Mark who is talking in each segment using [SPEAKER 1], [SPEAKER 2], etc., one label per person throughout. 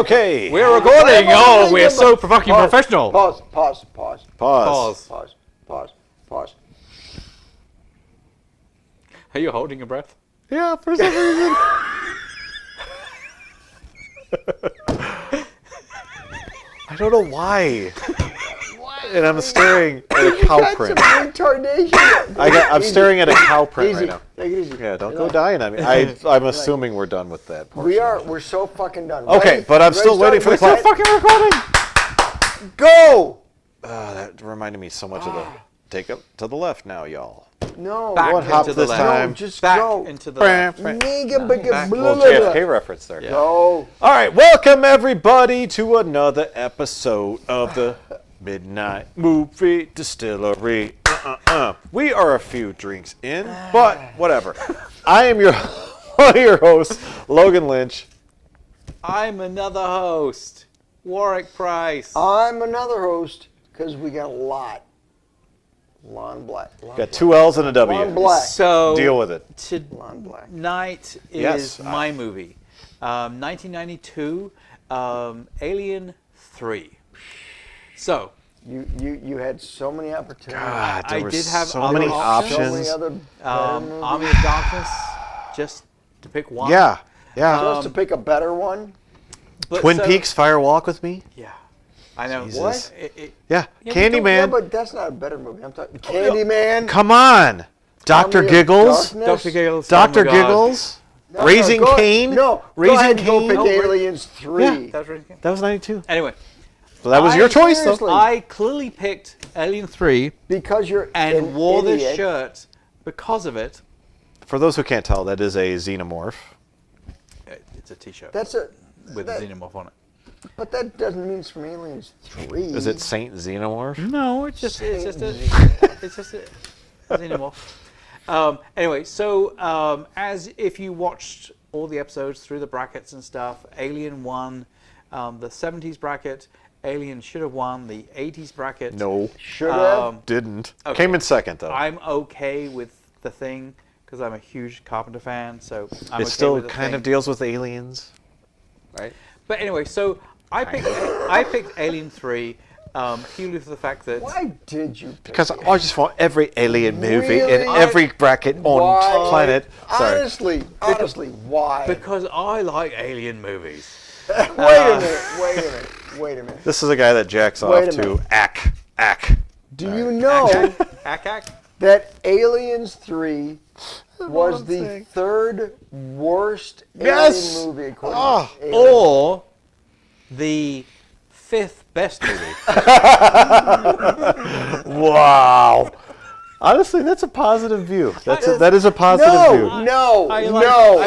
[SPEAKER 1] Okay.
[SPEAKER 2] We're recording. Oh, we're so fucking professional.
[SPEAKER 3] Pause.
[SPEAKER 2] Are you holding your breath?
[SPEAKER 1] Yeah, for some reason. I don't know why. And I'm staring at a cow print. I'm staring at a cow print right now.
[SPEAKER 3] Take it easy.
[SPEAKER 1] Yeah, don't go dying on me. I'm assuming we're done with that portion.
[SPEAKER 3] We are. We're so fucking done.
[SPEAKER 1] Okay,
[SPEAKER 3] Ready?
[SPEAKER 1] but I'm still waiting for the
[SPEAKER 3] We're
[SPEAKER 1] clap.
[SPEAKER 3] fucking
[SPEAKER 1] recording.
[SPEAKER 3] Go.
[SPEAKER 1] That reminded me so much of the take up to the left now, y'all.
[SPEAKER 3] No.
[SPEAKER 2] Back
[SPEAKER 1] What hop
[SPEAKER 2] into
[SPEAKER 1] this
[SPEAKER 2] the
[SPEAKER 1] time?
[SPEAKER 3] No, just
[SPEAKER 2] Back
[SPEAKER 3] go.
[SPEAKER 2] into the left.
[SPEAKER 1] Little JFK reference there.
[SPEAKER 2] Yeah.
[SPEAKER 3] Go.
[SPEAKER 1] All right, welcome everybody to another episode of the Midnight Movie Distillery. We are a few drinks in, but whatever. I am one of your hosts, Logan Lynch.
[SPEAKER 2] I'm another host, Warwick Price.
[SPEAKER 3] I'm another host because we got a lot. Lon Black.
[SPEAKER 1] Got two L's and a W.
[SPEAKER 3] Lon Black.
[SPEAKER 2] So
[SPEAKER 1] deal with it.
[SPEAKER 3] Lon Black.
[SPEAKER 2] Tonight is my movie, 1992, Alien 3. So
[SPEAKER 3] you had so many opportunities.
[SPEAKER 1] God, there
[SPEAKER 2] I
[SPEAKER 1] were
[SPEAKER 2] did have
[SPEAKER 1] so
[SPEAKER 2] other
[SPEAKER 1] many
[SPEAKER 2] options.
[SPEAKER 3] So many
[SPEAKER 1] options.
[SPEAKER 3] other
[SPEAKER 2] Army of Darkness, just to pick one.
[SPEAKER 1] Yeah.
[SPEAKER 3] Just to pick a better one.
[SPEAKER 2] But
[SPEAKER 1] Twin
[SPEAKER 2] so-
[SPEAKER 1] Peaks, Fire Walk with Me.
[SPEAKER 2] Yeah, I know.
[SPEAKER 1] Jesus.
[SPEAKER 3] What?
[SPEAKER 1] Yeah,
[SPEAKER 2] Yeah,
[SPEAKER 1] Candyman.
[SPEAKER 3] Yeah, but that's not a better movie. I'm talking Candyman.
[SPEAKER 1] Come on, Dr.
[SPEAKER 3] Army of
[SPEAKER 1] Giggles.
[SPEAKER 3] Darkness.
[SPEAKER 2] Dr. Giggles.
[SPEAKER 1] Dr.
[SPEAKER 2] Oh my God.
[SPEAKER 1] Giggles.
[SPEAKER 3] No,
[SPEAKER 1] Raising
[SPEAKER 3] go-
[SPEAKER 1] Cain.
[SPEAKER 3] No,
[SPEAKER 1] Raising
[SPEAKER 3] go ahead and
[SPEAKER 1] Cain.
[SPEAKER 3] go pick
[SPEAKER 2] Oh,
[SPEAKER 3] Aliens 3.
[SPEAKER 1] Yeah.
[SPEAKER 2] That was Raising Cain.
[SPEAKER 1] That was 92.
[SPEAKER 2] Anyway,
[SPEAKER 1] So that was your choice, though.
[SPEAKER 3] seriously-
[SPEAKER 2] I clearly picked Alien 3
[SPEAKER 3] Because you're
[SPEAKER 2] and
[SPEAKER 3] an
[SPEAKER 2] wore
[SPEAKER 3] idiot.
[SPEAKER 2] this shirt because of it.
[SPEAKER 1] For those who can't tell, that is a xenomorph.
[SPEAKER 2] It's a T-shirt
[SPEAKER 3] That's a.
[SPEAKER 2] with
[SPEAKER 3] that-
[SPEAKER 2] a xenomorph on it.
[SPEAKER 3] But that doesn't mean it's from Aliens 3.
[SPEAKER 1] Is it Saint Xenomorph?
[SPEAKER 2] No, it's just a xenomorph. Anyway, so as if you watched all the episodes through the brackets and stuff, Alien won the 70s bracket. Alien should have won the 80s bracket.
[SPEAKER 1] No,
[SPEAKER 3] Should have.
[SPEAKER 1] didn't.
[SPEAKER 2] Okay.
[SPEAKER 1] Came in second, though.
[SPEAKER 2] I'm okay with The Thing because I'm a huge Carpenter fan, so I'm
[SPEAKER 1] it
[SPEAKER 2] okay
[SPEAKER 1] still
[SPEAKER 2] with The
[SPEAKER 1] kind
[SPEAKER 2] Thing.
[SPEAKER 1] of deals with aliens, right?
[SPEAKER 2] But anyway, so I picked Alien 3 purely for the fact that
[SPEAKER 3] Why did you pick
[SPEAKER 1] Because
[SPEAKER 3] it?
[SPEAKER 1] I just want every alien movie in
[SPEAKER 3] Really?
[SPEAKER 1] every bracket on
[SPEAKER 3] Why?
[SPEAKER 1] planet. Sorry.
[SPEAKER 3] Honestly, why?
[SPEAKER 2] because I like alien movies.
[SPEAKER 3] Wait a minute.
[SPEAKER 1] This is a guy that jacks
[SPEAKER 3] Wait
[SPEAKER 1] off
[SPEAKER 3] a
[SPEAKER 1] to
[SPEAKER 3] minute.
[SPEAKER 1] Ack.
[SPEAKER 3] Do you know
[SPEAKER 2] Ack.
[SPEAKER 3] that Aliens 3 was
[SPEAKER 1] I'm
[SPEAKER 3] the
[SPEAKER 1] saying.
[SPEAKER 3] third worst
[SPEAKER 1] Yes!
[SPEAKER 3] alien movie according
[SPEAKER 1] Oh.
[SPEAKER 3] to Aliens?
[SPEAKER 2] Or the 5th best movie.
[SPEAKER 1] Wow. Honestly, that's a positive view. That is a positive view.
[SPEAKER 3] No.
[SPEAKER 2] I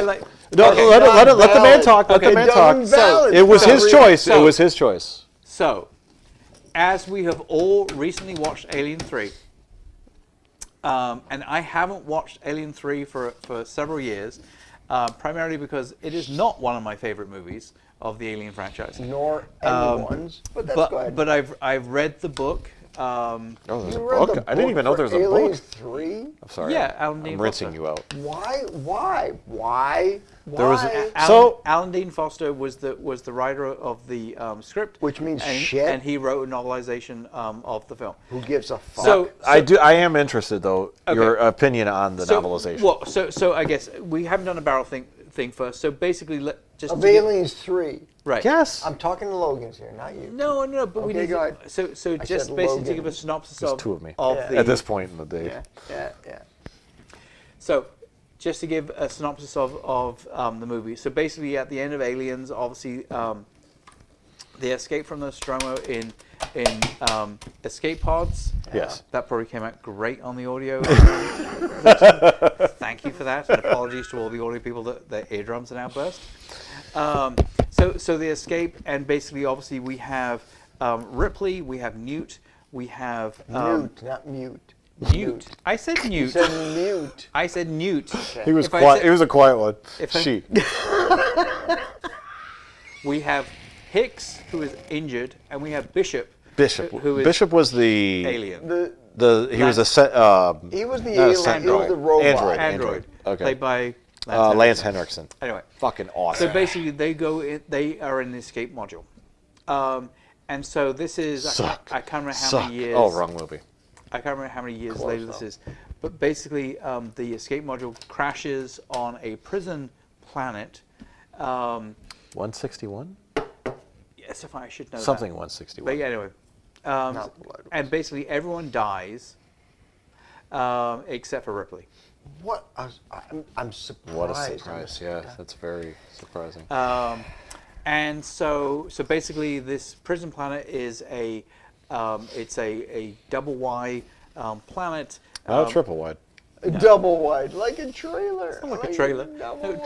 [SPEAKER 2] like.
[SPEAKER 1] No,
[SPEAKER 2] Okay.
[SPEAKER 1] let the man talk. Let
[SPEAKER 2] Okay.
[SPEAKER 1] the man
[SPEAKER 3] It
[SPEAKER 1] talk.
[SPEAKER 3] doesn't valid.
[SPEAKER 1] It was his choice.
[SPEAKER 2] So-
[SPEAKER 1] It was his choice.
[SPEAKER 2] So, as we have all recently watched Alien 3, and I haven't watched Alien 3 for several years, primarily because it is not one of my favorite movies of the Alien franchise.
[SPEAKER 3] Nor anyone's. But that's go ahead.
[SPEAKER 2] But I've read the book.
[SPEAKER 1] Oh, there's a
[SPEAKER 3] You read
[SPEAKER 1] book.
[SPEAKER 3] the
[SPEAKER 1] I didn't
[SPEAKER 3] book
[SPEAKER 1] even know
[SPEAKER 3] for
[SPEAKER 1] there was a
[SPEAKER 3] Aliens
[SPEAKER 1] book.
[SPEAKER 3] 3?
[SPEAKER 1] I'm sorry.
[SPEAKER 2] Yeah, Alan Dean
[SPEAKER 1] I'm rinsing
[SPEAKER 2] Foster.
[SPEAKER 1] you out.
[SPEAKER 3] Why?
[SPEAKER 1] There was
[SPEAKER 2] Alan Dean Foster was the writer of the script,
[SPEAKER 3] Which means
[SPEAKER 2] and,
[SPEAKER 3] shit.
[SPEAKER 2] and he wrote a novelization of the film.
[SPEAKER 3] Who gives a fuck?
[SPEAKER 2] So
[SPEAKER 1] I am interested though.
[SPEAKER 2] Okay.
[SPEAKER 1] Your opinion on the
[SPEAKER 2] so,
[SPEAKER 1] novelization.
[SPEAKER 2] Well, so I guess we haven't done a barrel thing first. So basically, just
[SPEAKER 3] of
[SPEAKER 2] to get-
[SPEAKER 3] Aliens 3.
[SPEAKER 2] right.
[SPEAKER 1] Yes.
[SPEAKER 3] I'm talking to Logan's here, not you.
[SPEAKER 2] No, but we
[SPEAKER 3] Okay,
[SPEAKER 2] need
[SPEAKER 3] go
[SPEAKER 2] to,
[SPEAKER 3] ahead.
[SPEAKER 2] so
[SPEAKER 3] I
[SPEAKER 2] just
[SPEAKER 3] said
[SPEAKER 2] basically to
[SPEAKER 3] Logan.
[SPEAKER 2] give a synopsis
[SPEAKER 1] There's
[SPEAKER 2] of
[SPEAKER 1] two of me.
[SPEAKER 3] Yeah.
[SPEAKER 2] the
[SPEAKER 1] At this point in the day.
[SPEAKER 3] Yeah.
[SPEAKER 2] So, just to give a synopsis of the movie. So basically, at the end of Aliens, obviously, they escape from the Nostromo in escape pods.
[SPEAKER 1] Yes.
[SPEAKER 2] That probably came out great on the audio. Thank you for that, and apologies to all the audio people that their eardrums are now burst. So they escape, and basically, obviously, we have Ripley, we have Newt, we have
[SPEAKER 3] Newt, not mute.
[SPEAKER 2] Newt. I said
[SPEAKER 3] You
[SPEAKER 2] Newt.
[SPEAKER 3] said mute.
[SPEAKER 2] I said Newt.
[SPEAKER 1] He was
[SPEAKER 2] If I
[SPEAKER 1] quiet.
[SPEAKER 2] said-
[SPEAKER 1] He was a quiet one.
[SPEAKER 2] if I-
[SPEAKER 1] She.
[SPEAKER 2] We have Hicks, who is injured, and we have Bishop.
[SPEAKER 1] Bishop.
[SPEAKER 2] Who is
[SPEAKER 1] Bishop was the
[SPEAKER 2] alien.
[SPEAKER 1] he was a set.
[SPEAKER 3] He was the
[SPEAKER 1] not a
[SPEAKER 3] alien.
[SPEAKER 1] set-
[SPEAKER 3] He was the robot.
[SPEAKER 1] Android.
[SPEAKER 2] Played by
[SPEAKER 1] Lance Henriksen.
[SPEAKER 2] Anyway,
[SPEAKER 1] Fucking awesome.
[SPEAKER 2] so basically they are in the escape module, and so this is I can't remember how many years.
[SPEAKER 1] Oh, wrong movie.
[SPEAKER 2] I can't remember how many years
[SPEAKER 3] Close
[SPEAKER 2] later this is, but basically the escape module crashes on a prison planet.
[SPEAKER 1] 161?
[SPEAKER 2] Yes, if I should know
[SPEAKER 1] Something
[SPEAKER 2] that.
[SPEAKER 1] 161.
[SPEAKER 2] But yeah, anyway, and basically everyone dies except for Ripley.
[SPEAKER 3] What? I'm surprised.
[SPEAKER 1] What a surprise. Yeah, that's very surprising.
[SPEAKER 2] And so basically this prison planet is it's a double Y planet.
[SPEAKER 1] Not a triple wide.
[SPEAKER 3] Double wide, like a trailer.
[SPEAKER 2] Like a trailer. No,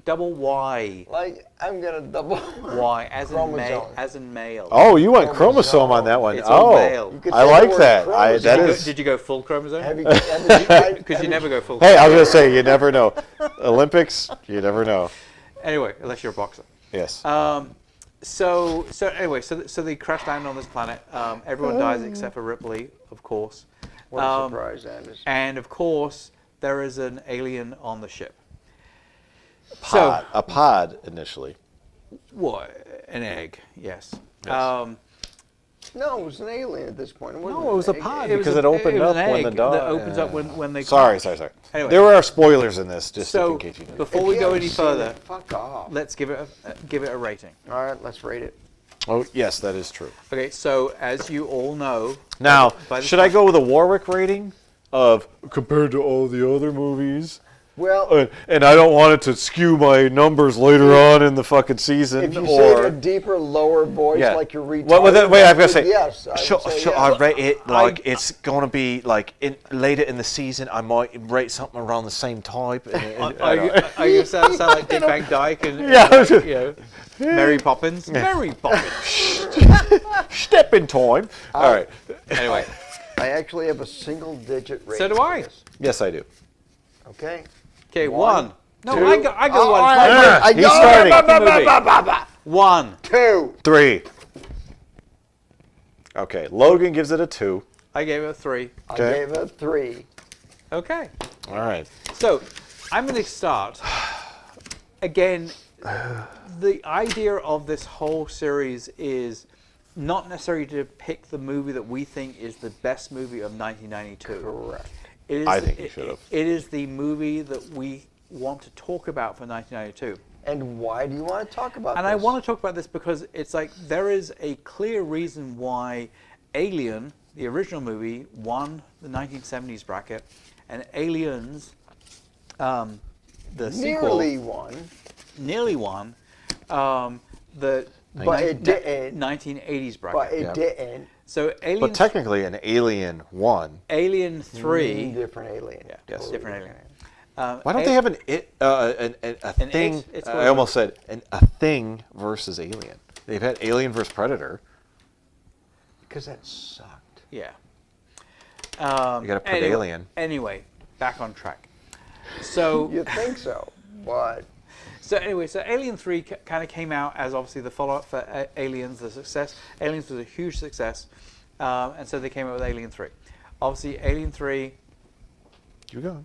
[SPEAKER 2] double Y.
[SPEAKER 3] Like I'm gonna double.
[SPEAKER 2] Y as in
[SPEAKER 3] Chromosome.
[SPEAKER 2] male.
[SPEAKER 1] Oh, you went chromosome on that one.
[SPEAKER 2] It's all
[SPEAKER 1] Oh,
[SPEAKER 2] male. You
[SPEAKER 3] could
[SPEAKER 1] I
[SPEAKER 3] say the
[SPEAKER 1] like
[SPEAKER 3] word
[SPEAKER 1] that.
[SPEAKER 3] chromosome.
[SPEAKER 1] That is.
[SPEAKER 2] Did you go full chromosome?
[SPEAKER 3] Have you tried?
[SPEAKER 2] Because you never go full.
[SPEAKER 1] Hey, I was gonna say you never know. Olympics, you never know.
[SPEAKER 2] Anyway, unless you're a boxer.
[SPEAKER 1] Yes.
[SPEAKER 2] So anyway, so they crash land on this planet. Everyone dies except for Ripley, of course.
[SPEAKER 3] What a surprise, Anders.
[SPEAKER 2] And of course, there is an alien on the ship.
[SPEAKER 1] A pod initially.
[SPEAKER 2] What? An egg? Yes.
[SPEAKER 3] No, it was an alien at this point.
[SPEAKER 1] No, it was a pod
[SPEAKER 2] It was
[SPEAKER 1] because
[SPEAKER 2] a-
[SPEAKER 1] it opened
[SPEAKER 2] it was
[SPEAKER 1] up
[SPEAKER 2] an
[SPEAKER 1] when the
[SPEAKER 2] egg
[SPEAKER 1] dog.
[SPEAKER 2] that opens up when they
[SPEAKER 1] Sorry.
[SPEAKER 2] crash.
[SPEAKER 1] Anyway.
[SPEAKER 2] Anyway.
[SPEAKER 1] There are spoilers in this, just
[SPEAKER 2] So
[SPEAKER 1] in case you know.
[SPEAKER 2] before
[SPEAKER 3] If
[SPEAKER 2] we
[SPEAKER 3] you
[SPEAKER 2] go
[SPEAKER 3] haven't
[SPEAKER 2] any
[SPEAKER 3] seen
[SPEAKER 2] further,
[SPEAKER 3] it, fuck off.
[SPEAKER 2] let's give it a rating.
[SPEAKER 3] All right, let's rate it.
[SPEAKER 1] Oh, yes, that is true.
[SPEAKER 2] Okay, so as you all know,
[SPEAKER 1] Now,
[SPEAKER 2] by the
[SPEAKER 1] should I go with a Warwick rating of compared to all the other movies?
[SPEAKER 3] Well,
[SPEAKER 1] And I don't want it to skew my numbers later on in the fucking season.
[SPEAKER 3] if you say it in a deeper, lower voice,
[SPEAKER 1] Yeah.
[SPEAKER 3] like you're retarded.
[SPEAKER 1] Wait, I've got to say,
[SPEAKER 3] yes. I would say
[SPEAKER 1] I
[SPEAKER 3] yes.
[SPEAKER 1] rate it like it's going to be like later in the season. I might rate something around the same type.
[SPEAKER 2] are you sound like Dick Van Dyke and
[SPEAKER 1] Yeah.
[SPEAKER 2] Mary Poppins? Mary Poppins.
[SPEAKER 1] Step in time. All right.
[SPEAKER 2] Anyway,
[SPEAKER 3] I actually have a single-digit rating.
[SPEAKER 2] so do
[SPEAKER 3] for
[SPEAKER 2] I.
[SPEAKER 3] this.
[SPEAKER 1] Yes, I do.
[SPEAKER 3] Okay.
[SPEAKER 2] Okay,
[SPEAKER 3] One,
[SPEAKER 2] one. No,
[SPEAKER 3] two.
[SPEAKER 2] I go one.
[SPEAKER 3] I
[SPEAKER 1] He's
[SPEAKER 3] got
[SPEAKER 1] starting.
[SPEAKER 2] One.
[SPEAKER 3] 2.
[SPEAKER 1] 3. Okay, Logan gives it a 2.
[SPEAKER 2] I gave it a 3.
[SPEAKER 3] I
[SPEAKER 1] Okay.
[SPEAKER 3] gave it a 3.
[SPEAKER 2] Okay.
[SPEAKER 1] All right.
[SPEAKER 2] So, I'm going to start. Again, the idea of this whole series is not necessarily to pick the movie that we think is the best movie of 1992.
[SPEAKER 3] Correct.
[SPEAKER 2] It is,
[SPEAKER 1] I think you should have.
[SPEAKER 2] It is the movie that we want to talk about for 1992.
[SPEAKER 3] And why do you want to talk about
[SPEAKER 2] And
[SPEAKER 3] this?
[SPEAKER 2] I want to talk about this because it's like there is a clear reason why Alien, the original movie, won the 1970s bracket, and Aliens, the sequel, nearly won the
[SPEAKER 3] But it didn't.
[SPEAKER 2] 1980s bracket.
[SPEAKER 3] But it didn't.
[SPEAKER 2] So Alien,
[SPEAKER 1] But technically, an Alien 1.
[SPEAKER 2] Alien 3,
[SPEAKER 3] Different alien.
[SPEAKER 2] yeah,
[SPEAKER 1] Yes.
[SPEAKER 2] different Alien.
[SPEAKER 1] Why don't they have a thing?
[SPEAKER 2] it's
[SPEAKER 1] I almost said a thing versus Alien. They've had Alien versus Predator.
[SPEAKER 3] Because that sucked.
[SPEAKER 2] Yeah.
[SPEAKER 1] You got to put Alien.
[SPEAKER 2] Anyway, back on track. So
[SPEAKER 3] You think so, but
[SPEAKER 2] So Alien 3 kind of came out as obviously the follow-up for Aliens, the success. Aliens was a huge success, and so they came out with Alien 3. Obviously, Alien 3...
[SPEAKER 1] You go.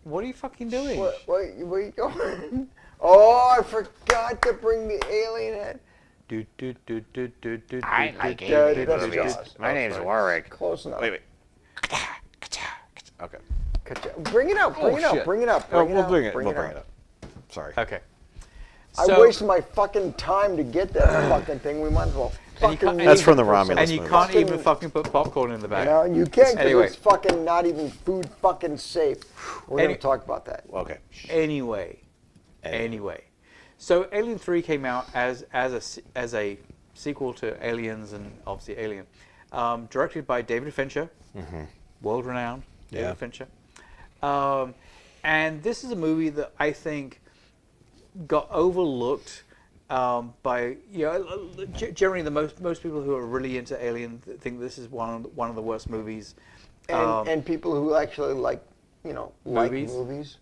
[SPEAKER 2] What are you fucking doing?
[SPEAKER 3] where you going? Oh, I forgot to bring the alien in.
[SPEAKER 2] I
[SPEAKER 3] like Alien movies.
[SPEAKER 1] My name's Warwick.
[SPEAKER 3] Close enough.
[SPEAKER 1] Wait. Okay.
[SPEAKER 3] Bring it out. Bring it out.
[SPEAKER 1] shit.
[SPEAKER 3] Bring it up.
[SPEAKER 1] Oh,
[SPEAKER 3] Bring it
[SPEAKER 1] we'll
[SPEAKER 3] out.
[SPEAKER 1] bring it.
[SPEAKER 3] Bring
[SPEAKER 1] We'll
[SPEAKER 3] it
[SPEAKER 1] bring
[SPEAKER 3] out.
[SPEAKER 1] it up. Sorry.
[SPEAKER 2] Okay.
[SPEAKER 3] I wasted my fucking time to get that fucking thing. We might as well fucking.
[SPEAKER 1] That's from the Romulus
[SPEAKER 2] And you
[SPEAKER 1] movie.
[SPEAKER 2] can't even fucking put popcorn in the bag.
[SPEAKER 3] You know, and you can't because
[SPEAKER 2] Anyway.
[SPEAKER 3] it's fucking not even food fucking safe. We're gonna talk about that.
[SPEAKER 1] Okay.
[SPEAKER 2] Anyway. So Alien 3 came out as a sequel to Aliens and obviously Alien, directed by David Fincher, world-renowned David Fincher, and this is a movie that I think got overlooked by generally the most people who are really into Alien think this is one of the worst movies.
[SPEAKER 3] And people who actually like movies.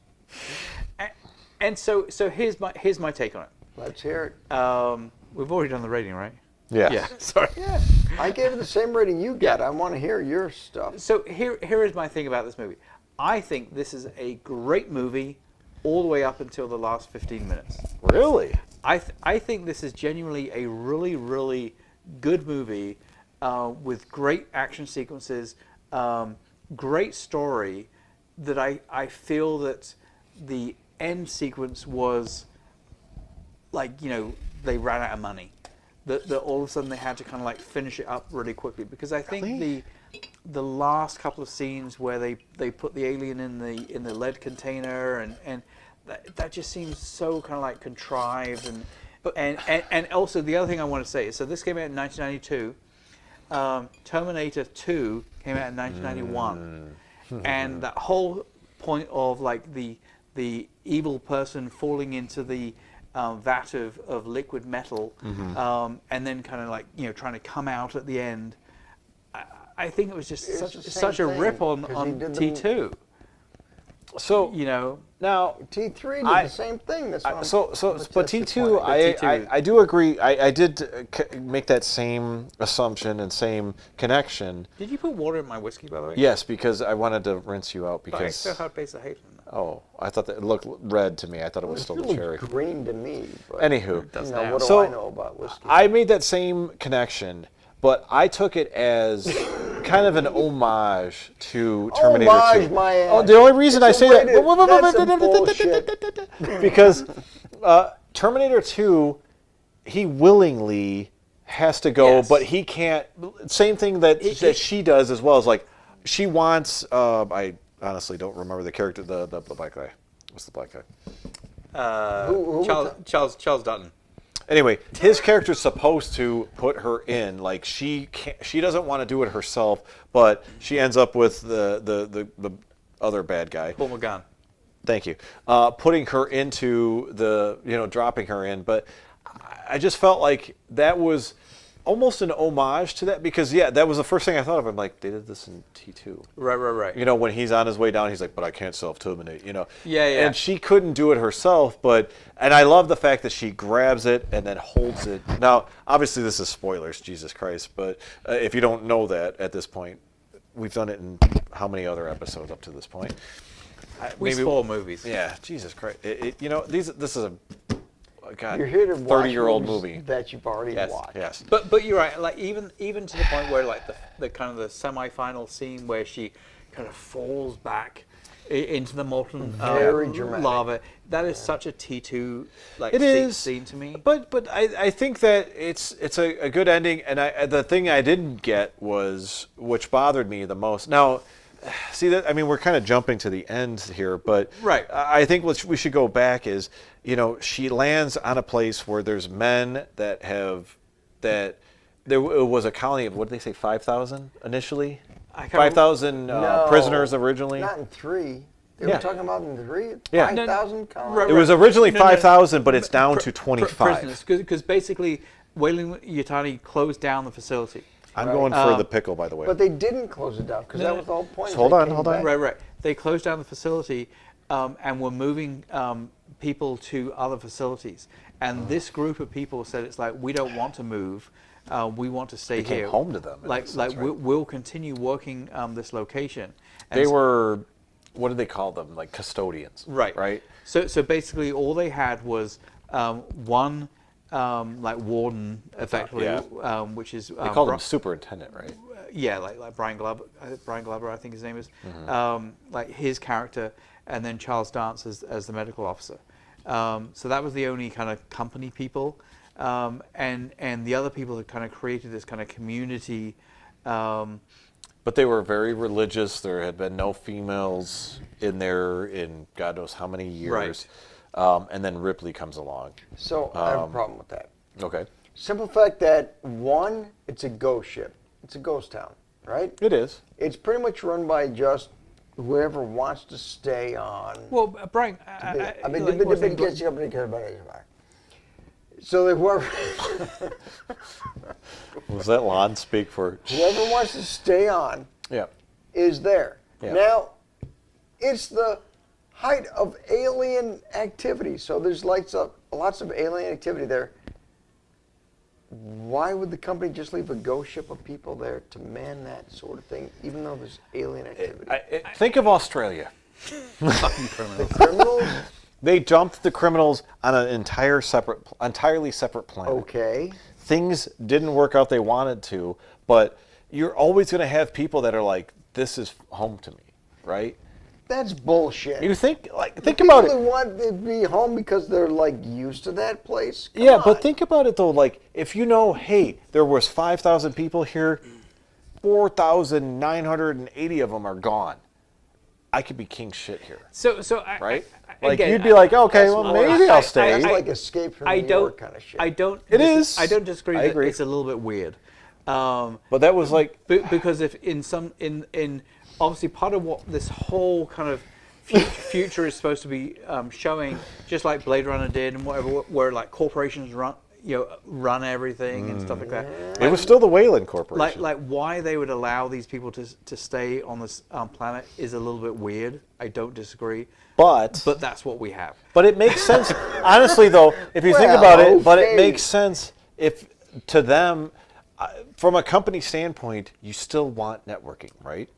[SPEAKER 2] And so here's my take on it.
[SPEAKER 3] Let's hear it.
[SPEAKER 2] We've already done the rating, right?
[SPEAKER 1] Yeah.
[SPEAKER 2] Yeah. Sorry.
[SPEAKER 3] Yeah, I gave it the same rating you got. I want to hear your stuff.
[SPEAKER 2] So here is my thing about this movie. I think this is a great movie all the way up until the last 15 minutes.
[SPEAKER 1] Really?
[SPEAKER 2] I think this is genuinely a really, really good movie with great action sequences, great story, that I feel that the end sequence was like, they ran out of money. That all of a sudden they had to kind of like finish it up really quickly, because I think the last couple of scenes where they put the alien in the lead container and that just seems so kind of like contrived, and also the other thing I want to say is, so this came out in 1992. Terminator 2 came out in 1991, and that whole point of like the evil person falling into the vat of liquid metal, and then kind of like trying to come out at the end. I think it was just such a rip on T2.
[SPEAKER 1] So now
[SPEAKER 3] T3 did the same thing. That's what
[SPEAKER 1] but T2, I do agree. I did make that same assumption and same connection.
[SPEAKER 2] Did you put water in my whiskey, by the way?
[SPEAKER 1] Yes, because I wanted to rinse you out.
[SPEAKER 2] But I
[SPEAKER 1] Because
[SPEAKER 2] still had base of hate in that.
[SPEAKER 1] oh, I thought that it looked red to me. I thought it was still the cherry.
[SPEAKER 3] green to me. But,
[SPEAKER 1] Anywho,
[SPEAKER 3] what do
[SPEAKER 1] so
[SPEAKER 3] I know about whiskey?
[SPEAKER 1] I made that same connection, but I took it as kind of an homage to Terminator 2.
[SPEAKER 3] Homage, my ass.
[SPEAKER 1] Oh, the only reason I say that
[SPEAKER 3] That's some bullshit.
[SPEAKER 1] because Terminator 2, he willingly has to go,
[SPEAKER 2] Yes.
[SPEAKER 1] but he can't. Same thing that she does as well. Is like she wants. I honestly don't remember the character. The black guy. What's the black guy?
[SPEAKER 3] Who
[SPEAKER 2] Charles Dutton.
[SPEAKER 1] Anyway, his character's supposed to put her in. Like she doesn't want to do it herself, but she ends up with the other bad guy.
[SPEAKER 2] Paul McGann.
[SPEAKER 1] Thank you. Putting her into dropping her in. But I just felt like that was almost an homage to that, because that was the first thing I thought of. I'm like, they did this in T2.
[SPEAKER 2] Right.
[SPEAKER 1] When he's on his way down, he's like, but I can't self-terminate,
[SPEAKER 2] Yeah.
[SPEAKER 1] And she couldn't do it herself, and I love the fact that she grabs it and then holds it. Now, obviously this is spoilers, Jesus Christ, but if you don't know that at this point, we've done it in how many other episodes up to this point?
[SPEAKER 2] We spoil movies.
[SPEAKER 1] Yeah, Jesus Christ. This is a God,
[SPEAKER 3] You're here to watch
[SPEAKER 1] 30-year-old
[SPEAKER 3] movies
[SPEAKER 1] movie.
[SPEAKER 3] that you've already
[SPEAKER 2] Yes.
[SPEAKER 3] watched.
[SPEAKER 1] Yes.
[SPEAKER 2] But you're right. Like even to the point where like the kind of the semi-final scene where she kind of falls back into the molten
[SPEAKER 3] Very dramatic.
[SPEAKER 2] lava. That is such a T2 like
[SPEAKER 1] It is.
[SPEAKER 2] scene to me.
[SPEAKER 1] But I think that it's a good ending, and the thing I didn't get was, which bothered me the most. Now, see that, I mean, we're kind of jumping to the end here, but
[SPEAKER 2] Right.
[SPEAKER 1] I think what we should go back is, she lands on a place where there's men that it was a colony of, what did they say, 5,000 initially? 5,000
[SPEAKER 3] No,
[SPEAKER 1] prisoners originally?
[SPEAKER 3] Not in 3. They
[SPEAKER 1] Yeah.
[SPEAKER 3] were talking about in 3?
[SPEAKER 1] Yeah.
[SPEAKER 3] 5,000 colonies?
[SPEAKER 2] Right,
[SPEAKER 1] It was originally
[SPEAKER 2] No, no.
[SPEAKER 1] 5,000, but it's down to 25.
[SPEAKER 2] Prisoners, because basically Weyland-Yutani closed down the facility.
[SPEAKER 1] I'm going for the pickle, by the way.
[SPEAKER 3] But they didn't close it down, because
[SPEAKER 2] No,
[SPEAKER 3] that
[SPEAKER 2] no.
[SPEAKER 3] was the whole point.
[SPEAKER 1] So hold
[SPEAKER 3] They
[SPEAKER 1] on,
[SPEAKER 3] came
[SPEAKER 1] hold on.
[SPEAKER 3] back.
[SPEAKER 2] Right. They closed down the facility and were moving people to other facilities. And this group of people said, it's like, we don't want to move. We want to stay
[SPEAKER 1] Became
[SPEAKER 2] here.
[SPEAKER 1] home to them, in a sense, right?
[SPEAKER 2] We'll continue working this location. And
[SPEAKER 1] They were, what did they call them? Like custodians.
[SPEAKER 2] Right.
[SPEAKER 1] Right?
[SPEAKER 2] So basically, all they had was one like warden, effectively,
[SPEAKER 1] Yeah.
[SPEAKER 2] which is
[SPEAKER 1] They called him superintendent, right?
[SPEAKER 2] yeah, like Brian Glover, I think his name is, like his character, and then Charles Dance as the medical officer. So that was the only kind of company people, and the other people had kind of created this kind of community.
[SPEAKER 1] But they were very religious. There had been no females in there in God knows how many years.
[SPEAKER 2] Right.
[SPEAKER 1] And then Ripley comes along.
[SPEAKER 3] So I have a problem with that.
[SPEAKER 1] Okay.
[SPEAKER 3] Simple fact that, one, it's a ghost ship. It's a ghost town, right?
[SPEAKER 1] It is.
[SPEAKER 3] It's pretty much run by just whoever wants to stay on.
[SPEAKER 2] Well, Brian,
[SPEAKER 3] So that whoever
[SPEAKER 1] Was that Lon speak for?
[SPEAKER 3] whoever wants to stay on
[SPEAKER 1] Yeah.
[SPEAKER 3] is there.
[SPEAKER 1] Yeah.
[SPEAKER 3] Now, it's the height of alien activity. So there's lots of alien activity there. Why would the company just leave a ghost ship of people there to man that sort of thing, even though there's alien activity?
[SPEAKER 1] Think of Australia.
[SPEAKER 2] fucking criminals.
[SPEAKER 3] Criminals?
[SPEAKER 1] They dumped the criminals on an entirely separate planet.
[SPEAKER 3] Okay.
[SPEAKER 1] Things didn't work out they wanted to, but you're always going to have people that are like, this is home to me, right?
[SPEAKER 3] That's bullshit.
[SPEAKER 1] You think about
[SPEAKER 3] People
[SPEAKER 1] it.
[SPEAKER 3] that want to be home because they're like used to that place. Come
[SPEAKER 1] Yeah,
[SPEAKER 3] on.
[SPEAKER 1] but think about it though. Like, if you know, hey, there was 5,000 people here, 4,980 of them are gone. I could be king shit here,
[SPEAKER 2] So
[SPEAKER 1] right?
[SPEAKER 2] I,
[SPEAKER 1] Like
[SPEAKER 2] again,
[SPEAKER 1] you'd be like, okay,
[SPEAKER 3] That's
[SPEAKER 1] well
[SPEAKER 3] more-
[SPEAKER 1] maybe I'll stay.
[SPEAKER 3] It's like Escape from New York kind of shit.
[SPEAKER 2] I don't.
[SPEAKER 1] It is.
[SPEAKER 2] I don't disagree.
[SPEAKER 1] I
[SPEAKER 2] that
[SPEAKER 1] agree.
[SPEAKER 2] It's a little bit weird.
[SPEAKER 1] But that was like,
[SPEAKER 2] Because if in obviously part of what this whole kind of future is supposed to be showing, just like Blade Runner did and whatever, where like corporations run everything and stuff like that.
[SPEAKER 1] it was still the Wayland Corporation.
[SPEAKER 2] Like why they would allow these people to stay on this planet is a little bit weird. I don't disagree,
[SPEAKER 1] but
[SPEAKER 2] that's what we have.
[SPEAKER 1] But it makes sense. Honestly, though, if you think
[SPEAKER 3] Well,
[SPEAKER 1] about it, but it
[SPEAKER 3] okay.
[SPEAKER 1] makes sense if to them, from a company standpoint, you still want networking, right?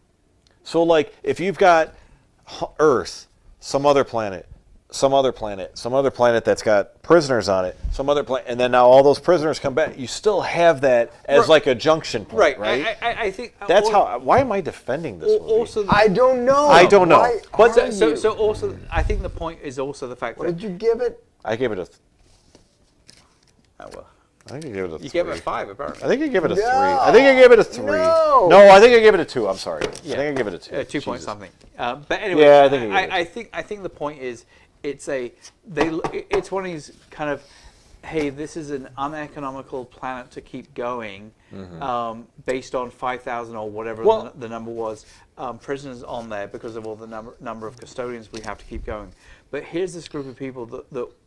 [SPEAKER 1] So, like, if you've got Earth, some other planet that's got prisoners on it, some other planet, and then now all those prisoners come back, you still have that as like a junction point, right?
[SPEAKER 2] I think
[SPEAKER 1] That's how. Why am I defending this movie?
[SPEAKER 2] Also,
[SPEAKER 3] I don't know.
[SPEAKER 1] I don't know.
[SPEAKER 3] Why
[SPEAKER 1] But
[SPEAKER 3] are you?
[SPEAKER 2] so also, I think the point is also the fact
[SPEAKER 3] What
[SPEAKER 2] that
[SPEAKER 3] did you give it?
[SPEAKER 1] I gave it a.
[SPEAKER 2] oh, well,
[SPEAKER 1] I think I gave it a.
[SPEAKER 2] you
[SPEAKER 1] 3.
[SPEAKER 2] gave it a 5 apparently.
[SPEAKER 1] I think I gave it a 3.
[SPEAKER 3] No.
[SPEAKER 1] I think I gave it a 3.
[SPEAKER 3] No.
[SPEAKER 1] No, I think I gave it a 2. I'm sorry. I think I gave it a 2.
[SPEAKER 2] 2 point
[SPEAKER 1] Jesus.
[SPEAKER 2] something. But anyway,
[SPEAKER 1] Yeah, I think I get it.
[SPEAKER 2] I think the point is it's one of these kind of, hey, this is an uneconomical planet to keep going, based on 5,000 or whatever
[SPEAKER 1] Well-
[SPEAKER 2] the number was, prisoners on there because of all the number of custodians we have to keep going. But here's this group of people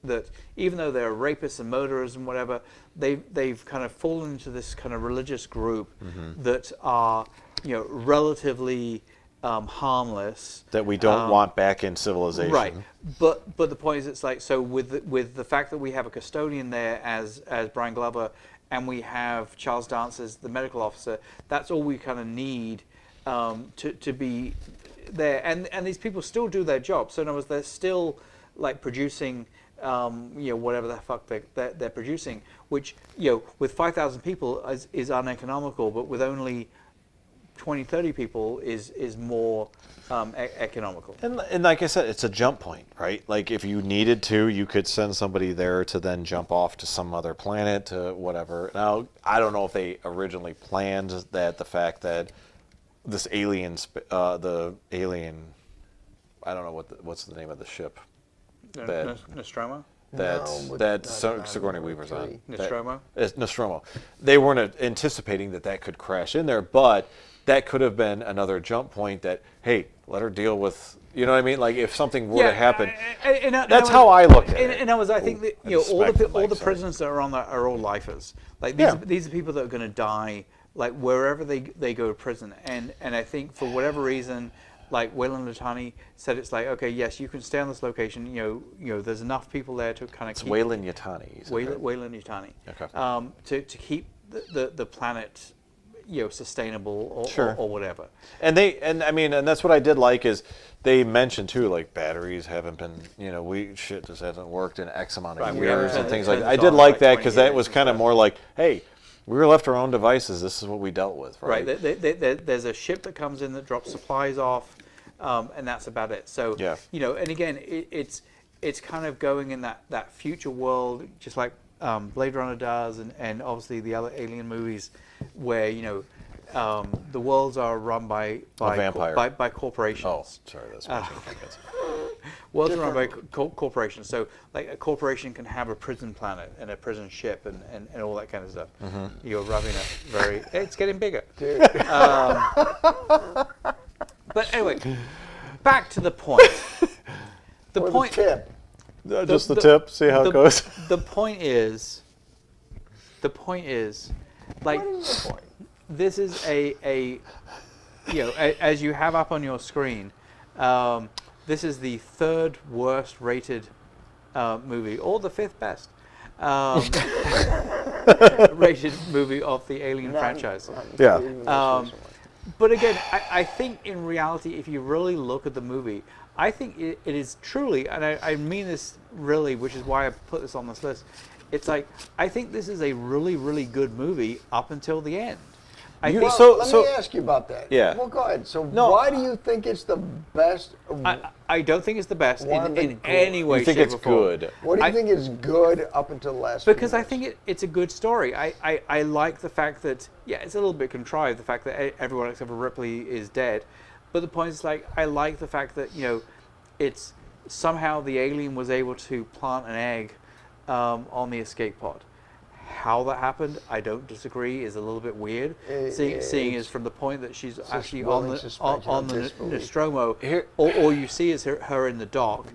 [SPEAKER 2] that even though they're rapists and murderers and whatever, they've kind of fallen into this kind of religious group that are relatively harmless.
[SPEAKER 1] That we don't want back in civilization.
[SPEAKER 2] Right, but the point is, it's like, so with the fact that we have a custodian there as Brian Glover, and we have Charles Dance as the medical officer, that's all we kind of need to be there. And these people still do their job. So in other words, they're still like producing whatever the fuck they're producing, which with 5,000 people is uneconomical, but with only 20, 30 people is more economical.
[SPEAKER 1] And like I said, it's a jump point, right? Like if you needed to, you could send somebody there to then jump off to some other planet to whatever. Now, I don't know if they originally planned that, the fact that this alien, I don't know what's the name of the ship.
[SPEAKER 2] Nostromo?
[SPEAKER 1] Sigourney Weaver's on.
[SPEAKER 2] Nostromo?
[SPEAKER 1] Nostromo. They weren't anticipating that could crash in there, but that could have been another jump point that, hey, let her deal with, you know what I mean? Like if something were to happen. That's how I looked at it.
[SPEAKER 2] And I think that all the prisoners that are on that are all lifers. Like these are people that are going to die like wherever they go to prison. And I think for whatever reason, like Weyland-Yutani said, it's like, okay, yes, you can stay on this location. There's enough people there to kind of keep
[SPEAKER 1] Weyland-Yutani.
[SPEAKER 2] Weyland-Yutani.
[SPEAKER 1] Okay.
[SPEAKER 2] To keep the planet sustainable or whatever.
[SPEAKER 1] And that's what I did like is they mentioned too, like batteries haven't been, shit just hasn't worked in X amount of years and things like that. I did like that because that was kind of more like, hey, we were left our own devices. This is what we dealt with, right?
[SPEAKER 2] There's a ship that comes in that drops supplies off, and that's about it. So, and again, it's kind of going in that future world, just like Blade Runner does, and obviously the other alien movies, where the worlds are run by corporations.
[SPEAKER 1] Oh, sorry, that's my
[SPEAKER 2] Worlds are run by corporations. So, like a corporation can have a prison planet and a prison ship and all that kind of stuff. You're rubbing it's getting bigger. But anyway, back to the point. The
[SPEAKER 3] tip.
[SPEAKER 1] Just the tip. See how it goes.
[SPEAKER 2] The point is, like,
[SPEAKER 3] What is the point?
[SPEAKER 2] this is as you have up on your screen, this is the 3rd worst rated movie, or the 5th best rated movie of the Alien franchise.
[SPEAKER 1] Yeah.
[SPEAKER 2] But again, I think in reality, if you really look at the movie, I think it is truly, and I mean this really, which is why I put this on this list. It's like, I think this is a really, really good movie up until the end. I think,
[SPEAKER 3] Let me ask you about that.
[SPEAKER 1] Yeah.
[SPEAKER 3] Well, go ahead. So
[SPEAKER 1] No,
[SPEAKER 3] why do you think it's the best?
[SPEAKER 2] I don't think it's the best
[SPEAKER 3] One
[SPEAKER 2] in
[SPEAKER 3] of the
[SPEAKER 2] any way,
[SPEAKER 1] You think
[SPEAKER 2] shape,
[SPEAKER 1] it's
[SPEAKER 2] or form.
[SPEAKER 1] good?
[SPEAKER 3] What do you think is good up until the last? few
[SPEAKER 2] Because I
[SPEAKER 3] minutes?
[SPEAKER 2] think it's a good story. I like the fact that, yeah, it's a little bit contrived, the fact that everyone except for Ripley is dead. But the point is, like, I like the fact that, it's somehow the alien was able to plant an egg on the escape pod. How that happened, I don't disagree, is a little bit weird. Seeing as from the point that she's actually on the Nostromo, all you see is her in the dock,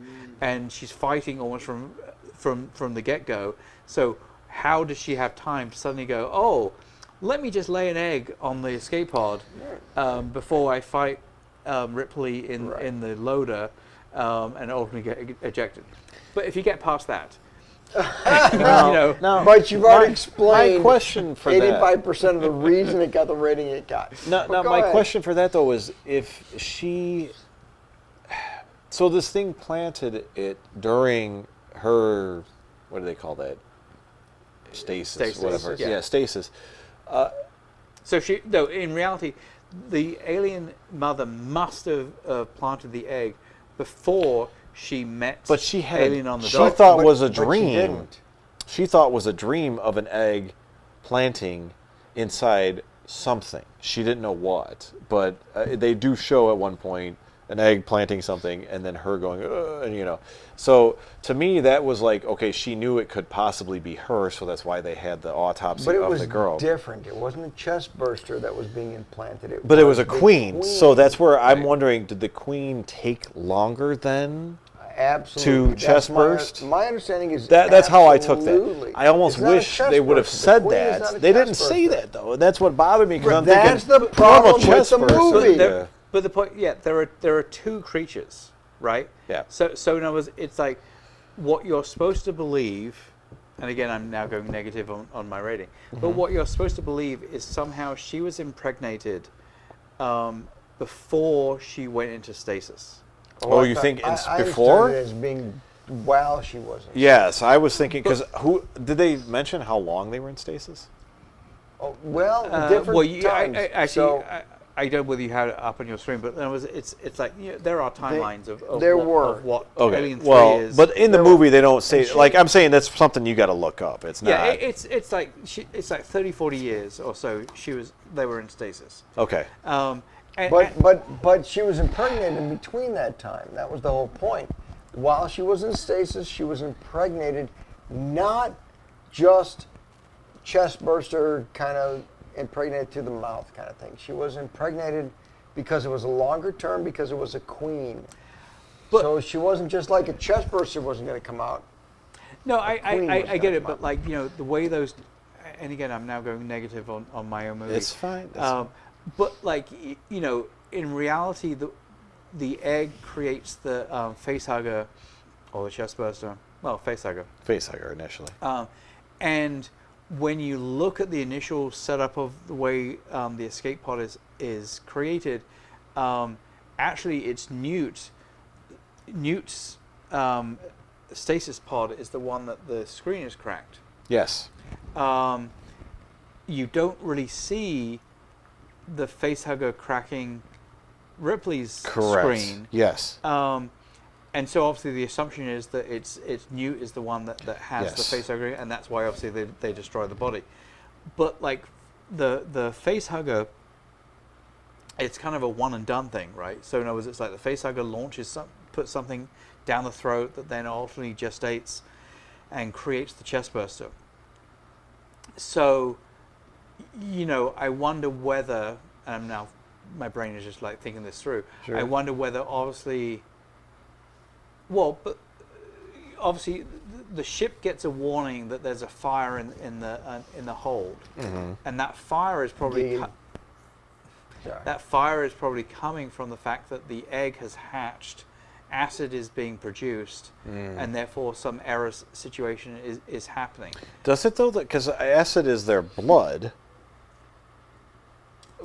[SPEAKER 2] and she's fighting almost from the get-go. So how does she have time to suddenly go, oh, let me just lay an egg on the escape pod before I fight Ripley in the loader and ultimately get ejected? But if you get past that,
[SPEAKER 3] but you've already explained.
[SPEAKER 1] My question for
[SPEAKER 3] 85% of the reason it got the rating it got.
[SPEAKER 1] My question for that though is if she. So this thing planted it during her, what do they call that? Stasis. Whatever. Yeah, stasis.
[SPEAKER 2] So in reality, the alien mother must have planted the egg before she met
[SPEAKER 1] But she had
[SPEAKER 2] alien on the
[SPEAKER 1] she
[SPEAKER 2] dock.
[SPEAKER 1] thought was a
[SPEAKER 3] But she
[SPEAKER 1] dream.
[SPEAKER 3] didn't.
[SPEAKER 1] She thought was a dream of an egg planting inside something. She didn't know what, but they do show at one point an egg planting something, and then her going, and So to me, that was like, okay, she knew it could possibly be her, so that's why they had the autopsy
[SPEAKER 3] But it
[SPEAKER 1] of
[SPEAKER 3] was
[SPEAKER 1] the girl.
[SPEAKER 3] different. It wasn't a chest burster that was being implanted.
[SPEAKER 1] But it was a
[SPEAKER 3] the
[SPEAKER 1] queen, so that's where I'm wondering: did the queen take longer then?
[SPEAKER 3] Absolutely.
[SPEAKER 1] To chest burst?
[SPEAKER 3] My understanding is
[SPEAKER 1] That's how I took
[SPEAKER 3] absolutely.
[SPEAKER 1] that. I almost
[SPEAKER 3] It's not a
[SPEAKER 1] wish
[SPEAKER 3] chest
[SPEAKER 1] they would have
[SPEAKER 3] burster. The
[SPEAKER 1] said
[SPEAKER 3] queen is not
[SPEAKER 1] that.
[SPEAKER 3] a
[SPEAKER 1] They
[SPEAKER 3] chest
[SPEAKER 1] didn't say
[SPEAKER 3] burster.
[SPEAKER 1] that though, and that's what bothered me because I'm
[SPEAKER 3] That's
[SPEAKER 1] thinking
[SPEAKER 3] the problem
[SPEAKER 1] normal
[SPEAKER 3] with the
[SPEAKER 1] chest burster.
[SPEAKER 3] movie.
[SPEAKER 2] But the point, there are two creatures, right?
[SPEAKER 1] Yeah.
[SPEAKER 2] So in other words, it's like what you're supposed to believe, and again, I'm now going negative on my rating. But what you're supposed to believe is somehow she was impregnated before she went into stasis.
[SPEAKER 1] Oh, you think it's
[SPEAKER 3] I
[SPEAKER 1] before?
[SPEAKER 3] understood it as being while she wasn't.
[SPEAKER 1] Yes, I was thinking because who did they mention how long they were in stasis?
[SPEAKER 3] Oh, well, different times.
[SPEAKER 2] Actually, I don't know whether you had it up on your screen, but it's like there are timelines of what Alien 3 is.
[SPEAKER 1] But in the movie they don't say. Like I'm saying, that's something you got to look up. It's not.
[SPEAKER 2] Yeah, it's like 30, 40 years or so. They were in stasis.
[SPEAKER 1] Okay.
[SPEAKER 3] But she was impregnated in between that time. That was the whole point. While she was in stasis, she was impregnated, not just chest burster kind of impregnated to the mouth kind of thing. She was impregnated because it was a longer term, because it was a queen. So she wasn't just like a chest burster wasn't going to come out.
[SPEAKER 2] No, I get it, but like the way those, and again I'm now going negative on my own movie.
[SPEAKER 1] It's fine.
[SPEAKER 2] But like in reality, the egg creates the facehugger or the chest burster. Well, facehugger.
[SPEAKER 1] Facehugger initially.
[SPEAKER 2] And when you look at the initial setup of the way the escape pod is created, actually it's Newt. Newt's stasis pod is the one that the screen is cracked.
[SPEAKER 1] Yes.
[SPEAKER 2] You don't really see the facehugger cracking Ripley's screen.
[SPEAKER 1] Yes.
[SPEAKER 2] And so obviously the assumption is that it's Newt is the one that has the facehugger, and that's why obviously they destroy the body. But like the facehugger, it's kind of a one and done thing, right? So in other words, it's like the facehugger launches puts something down the throat that then ultimately gestates and creates the chest burster. So I wonder whether, and now my brain is just like thinking this through.
[SPEAKER 1] Sure.
[SPEAKER 2] I wonder whether obviously the ship gets a warning that there's a fire in the hold, and that fire is probably coming from the fact that the egg has hatched, acid is being produced, and therefore some error situation is happening.
[SPEAKER 1] Does it though? Because acid is their blood.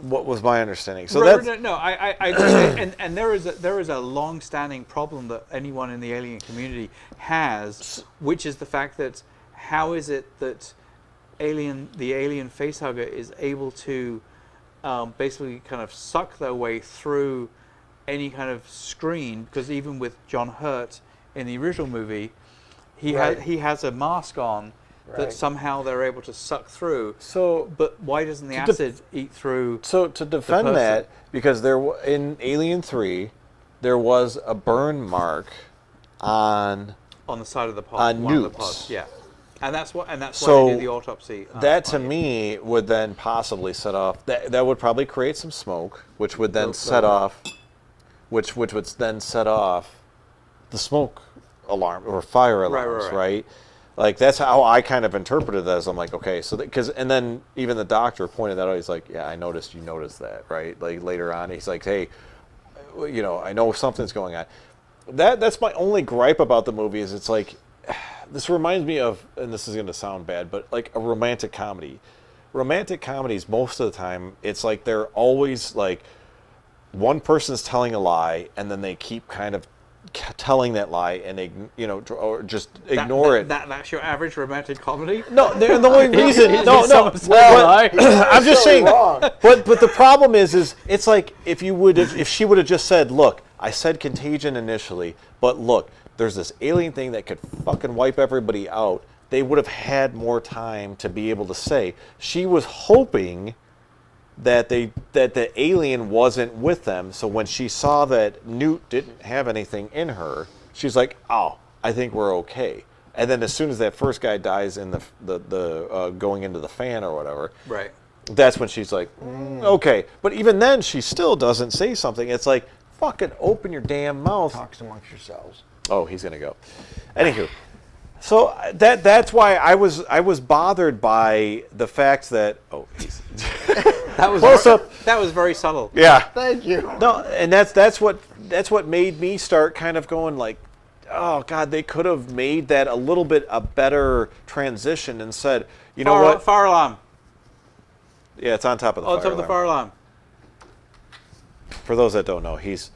[SPEAKER 1] what was my understanding. So
[SPEAKER 2] Right,
[SPEAKER 1] that's
[SPEAKER 2] no, and there is a long-standing problem that anyone in the alien community has, which is the fact that how is it that the alien facehugger is able to basically kind of suck their way through any kind of screen, because even with John Hurt in the original movie, he has a mask on that somehow they're able to suck through.
[SPEAKER 1] so.
[SPEAKER 2] But why doesn't the acid eat through?
[SPEAKER 1] So to defend
[SPEAKER 2] person?
[SPEAKER 1] that, because in Alien 3, there was a burn mark on
[SPEAKER 2] On the side of the pod,
[SPEAKER 1] on
[SPEAKER 2] one of the
[SPEAKER 1] Newt's.
[SPEAKER 2] pods, yeah, and that's why
[SPEAKER 1] So
[SPEAKER 2] they do the autopsy.
[SPEAKER 1] that to
[SPEAKER 2] on it.
[SPEAKER 1] me would then possibly set off that would probably create some smoke, which would then set off, which would then set off the smoke alarm or fire alarms, right? Like that's how I kind of interpreted that. As I'm like, okay, so and then even the doctor pointed that out. He's like, yeah, I noticed you noticed that, right? Like later on, he's like, hey, I know something's going on. That's my only gripe about the movie is it's like, this reminds me of, and this is going to sound bad, but like a romantic comedy. Romantic comedies, most of the time, it's like they're always like one person's telling a lie, and then they keep kind of telling that lie, and they, or just ignore it.
[SPEAKER 2] That's your average romantic comedy.
[SPEAKER 1] No, the only reason. No.
[SPEAKER 2] Lie.
[SPEAKER 1] I'm just saying.
[SPEAKER 3] wrong.
[SPEAKER 1] But the problem is it's like if she would have just said, look, I said contagion initially, but look, there's this alien thing that could fucking wipe everybody out. They would have had more time to be able to say. She was hoping that the alien wasn't with them. So when she saw that Newt didn't have anything in her, she's like, "Oh, I think we're okay." And then as soon as that first guy dies in the going into the fan or whatever,
[SPEAKER 2] Right.
[SPEAKER 1] that's when she's like, "Okay." But even then, she still doesn't say something. It's like, fucking open your damn mouth.
[SPEAKER 3] Talks amongst yourselves.
[SPEAKER 1] Oh, he's gonna go. Anywho, so that's why I was bothered by the fact that
[SPEAKER 2] That was
[SPEAKER 1] close up.
[SPEAKER 2] That was very subtle.
[SPEAKER 1] Yeah.
[SPEAKER 3] Thank you.
[SPEAKER 1] No, and that's what made me start kind of going like, oh God, they could have made that a little bit a better transition and said, you know what?
[SPEAKER 2] Fire alarm.
[SPEAKER 1] Yeah, it's on top of the
[SPEAKER 2] On
[SPEAKER 1] fire
[SPEAKER 2] top of the
[SPEAKER 1] alarm.
[SPEAKER 2] fire alarm.
[SPEAKER 1] For those that don't know, he's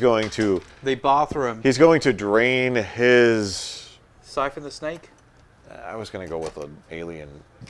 [SPEAKER 1] going to
[SPEAKER 2] The bathroom.
[SPEAKER 1] drain his.
[SPEAKER 2] Siphon the snake.
[SPEAKER 1] I was going to go with an alien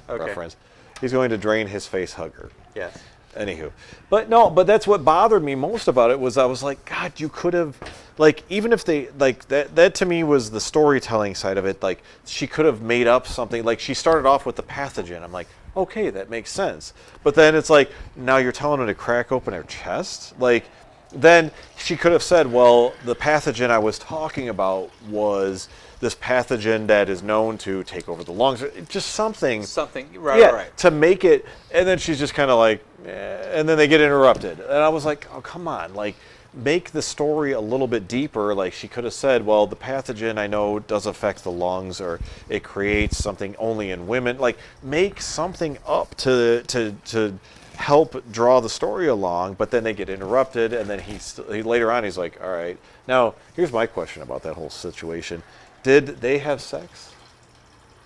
[SPEAKER 2] Okay.
[SPEAKER 1] reference. He's going to drain his face hugger.
[SPEAKER 2] Yes.
[SPEAKER 1] Anywho, but that's what bothered me most about it was I was like, God, you could have, like, even if they, like, that to me was the storytelling side of it. Like, she could have made up something. Like, she started off with the pathogen. I'm like, okay, that makes sense. But then it's like, now you're telling her to crack open her chest? Like, then she could have said, well, the pathogen I was talking about was this pathogen that is known to take over the lungs. Just something.
[SPEAKER 2] Something. Right.
[SPEAKER 1] To make it, and then she's just kind of like, and then they get interrupted. And I was like, oh, come on. Like, make the story a little bit deeper. Like, she could have said, well, the pathogen I know does affect the lungs, or it creates something only in women. Like, make something up to help draw the story along, but then they get interrupted, and then he later on he's like, all right. Now, here's my question about that whole situation. Did they have sex?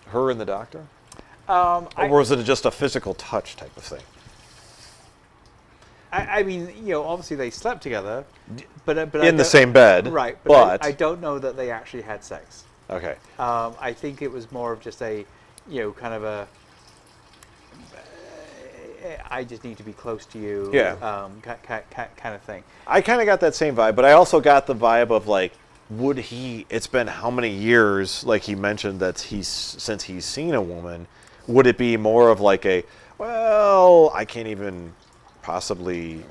[SPEAKER 1] Her and the doctor? Or was it just a physical touch type of thing?
[SPEAKER 2] I mean, obviously they slept together, but
[SPEAKER 1] In the same bed.
[SPEAKER 2] Right,
[SPEAKER 1] But
[SPEAKER 2] I don't know that they actually had sex.
[SPEAKER 1] Okay.
[SPEAKER 2] I think it was more of just a, kind of a, I just need to be close to you,
[SPEAKER 1] Yeah.
[SPEAKER 2] kind of thing.
[SPEAKER 1] I kind of got that same vibe, but I also got the vibe of like, it's been how many years, like he mentioned, that since he's seen a woman, would it be more of like I can't even possibly,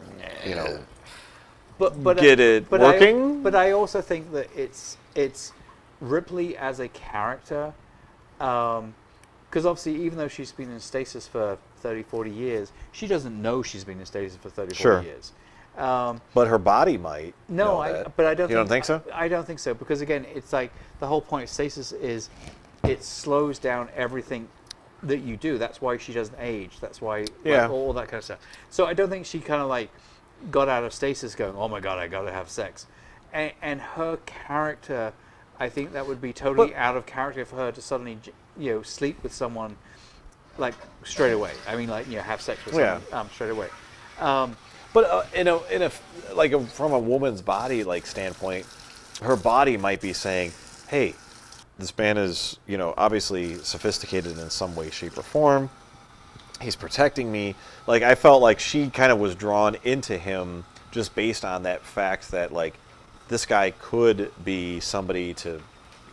[SPEAKER 1] get it working?
[SPEAKER 2] But I also think that it's Ripley as a character, because obviously even though she's been in stasis for 30, 40 years, she doesn't know she's been in stasis for 30,
[SPEAKER 1] Sure.
[SPEAKER 2] 40 years.
[SPEAKER 1] But her body might.
[SPEAKER 2] No,
[SPEAKER 1] know that.
[SPEAKER 2] but I don't.
[SPEAKER 1] You don't think so?
[SPEAKER 2] I don't think so, because again, it's like the whole point of stasis is it slows down everything that you do. That's why she doesn't age. That's why all that kind of stuff. So I don't think she kind of like got out of stasis going, oh my God, I got to have sex. And her character, I think that would be totally out of character for her to suddenly, sleep with someone like straight away. I mean, like, have sex with someone straight away.
[SPEAKER 1] But from a woman's body standpoint, her body might be saying, "Hey, this man is obviously sophisticated in some way, shape, or form. He's protecting me." Like I felt like she kind of was drawn into him just based on that fact that this guy could be somebody to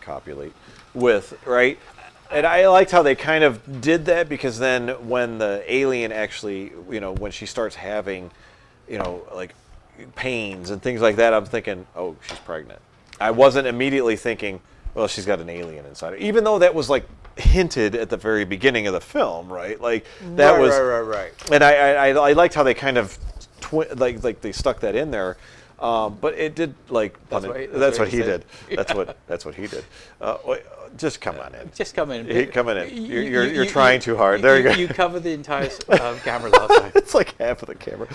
[SPEAKER 1] copulate with, right? And I liked how they kind of did that, because then when the alien actually, when she starts having, pains and things like that, I'm thinking, oh, she's pregnant. I wasn't immediately thinking, well, she's got an alien inside her, even though that was hinted at the very beginning of the film, right? That was
[SPEAKER 2] right.
[SPEAKER 1] And I liked how they kind of they stuck that in there. But it did that's what he did. That's what he did. Just come on in.
[SPEAKER 2] Just come in.
[SPEAKER 1] Come in. You're trying too hard. There you go.
[SPEAKER 2] You covered the entire camera last time.
[SPEAKER 1] It's like half of the camera,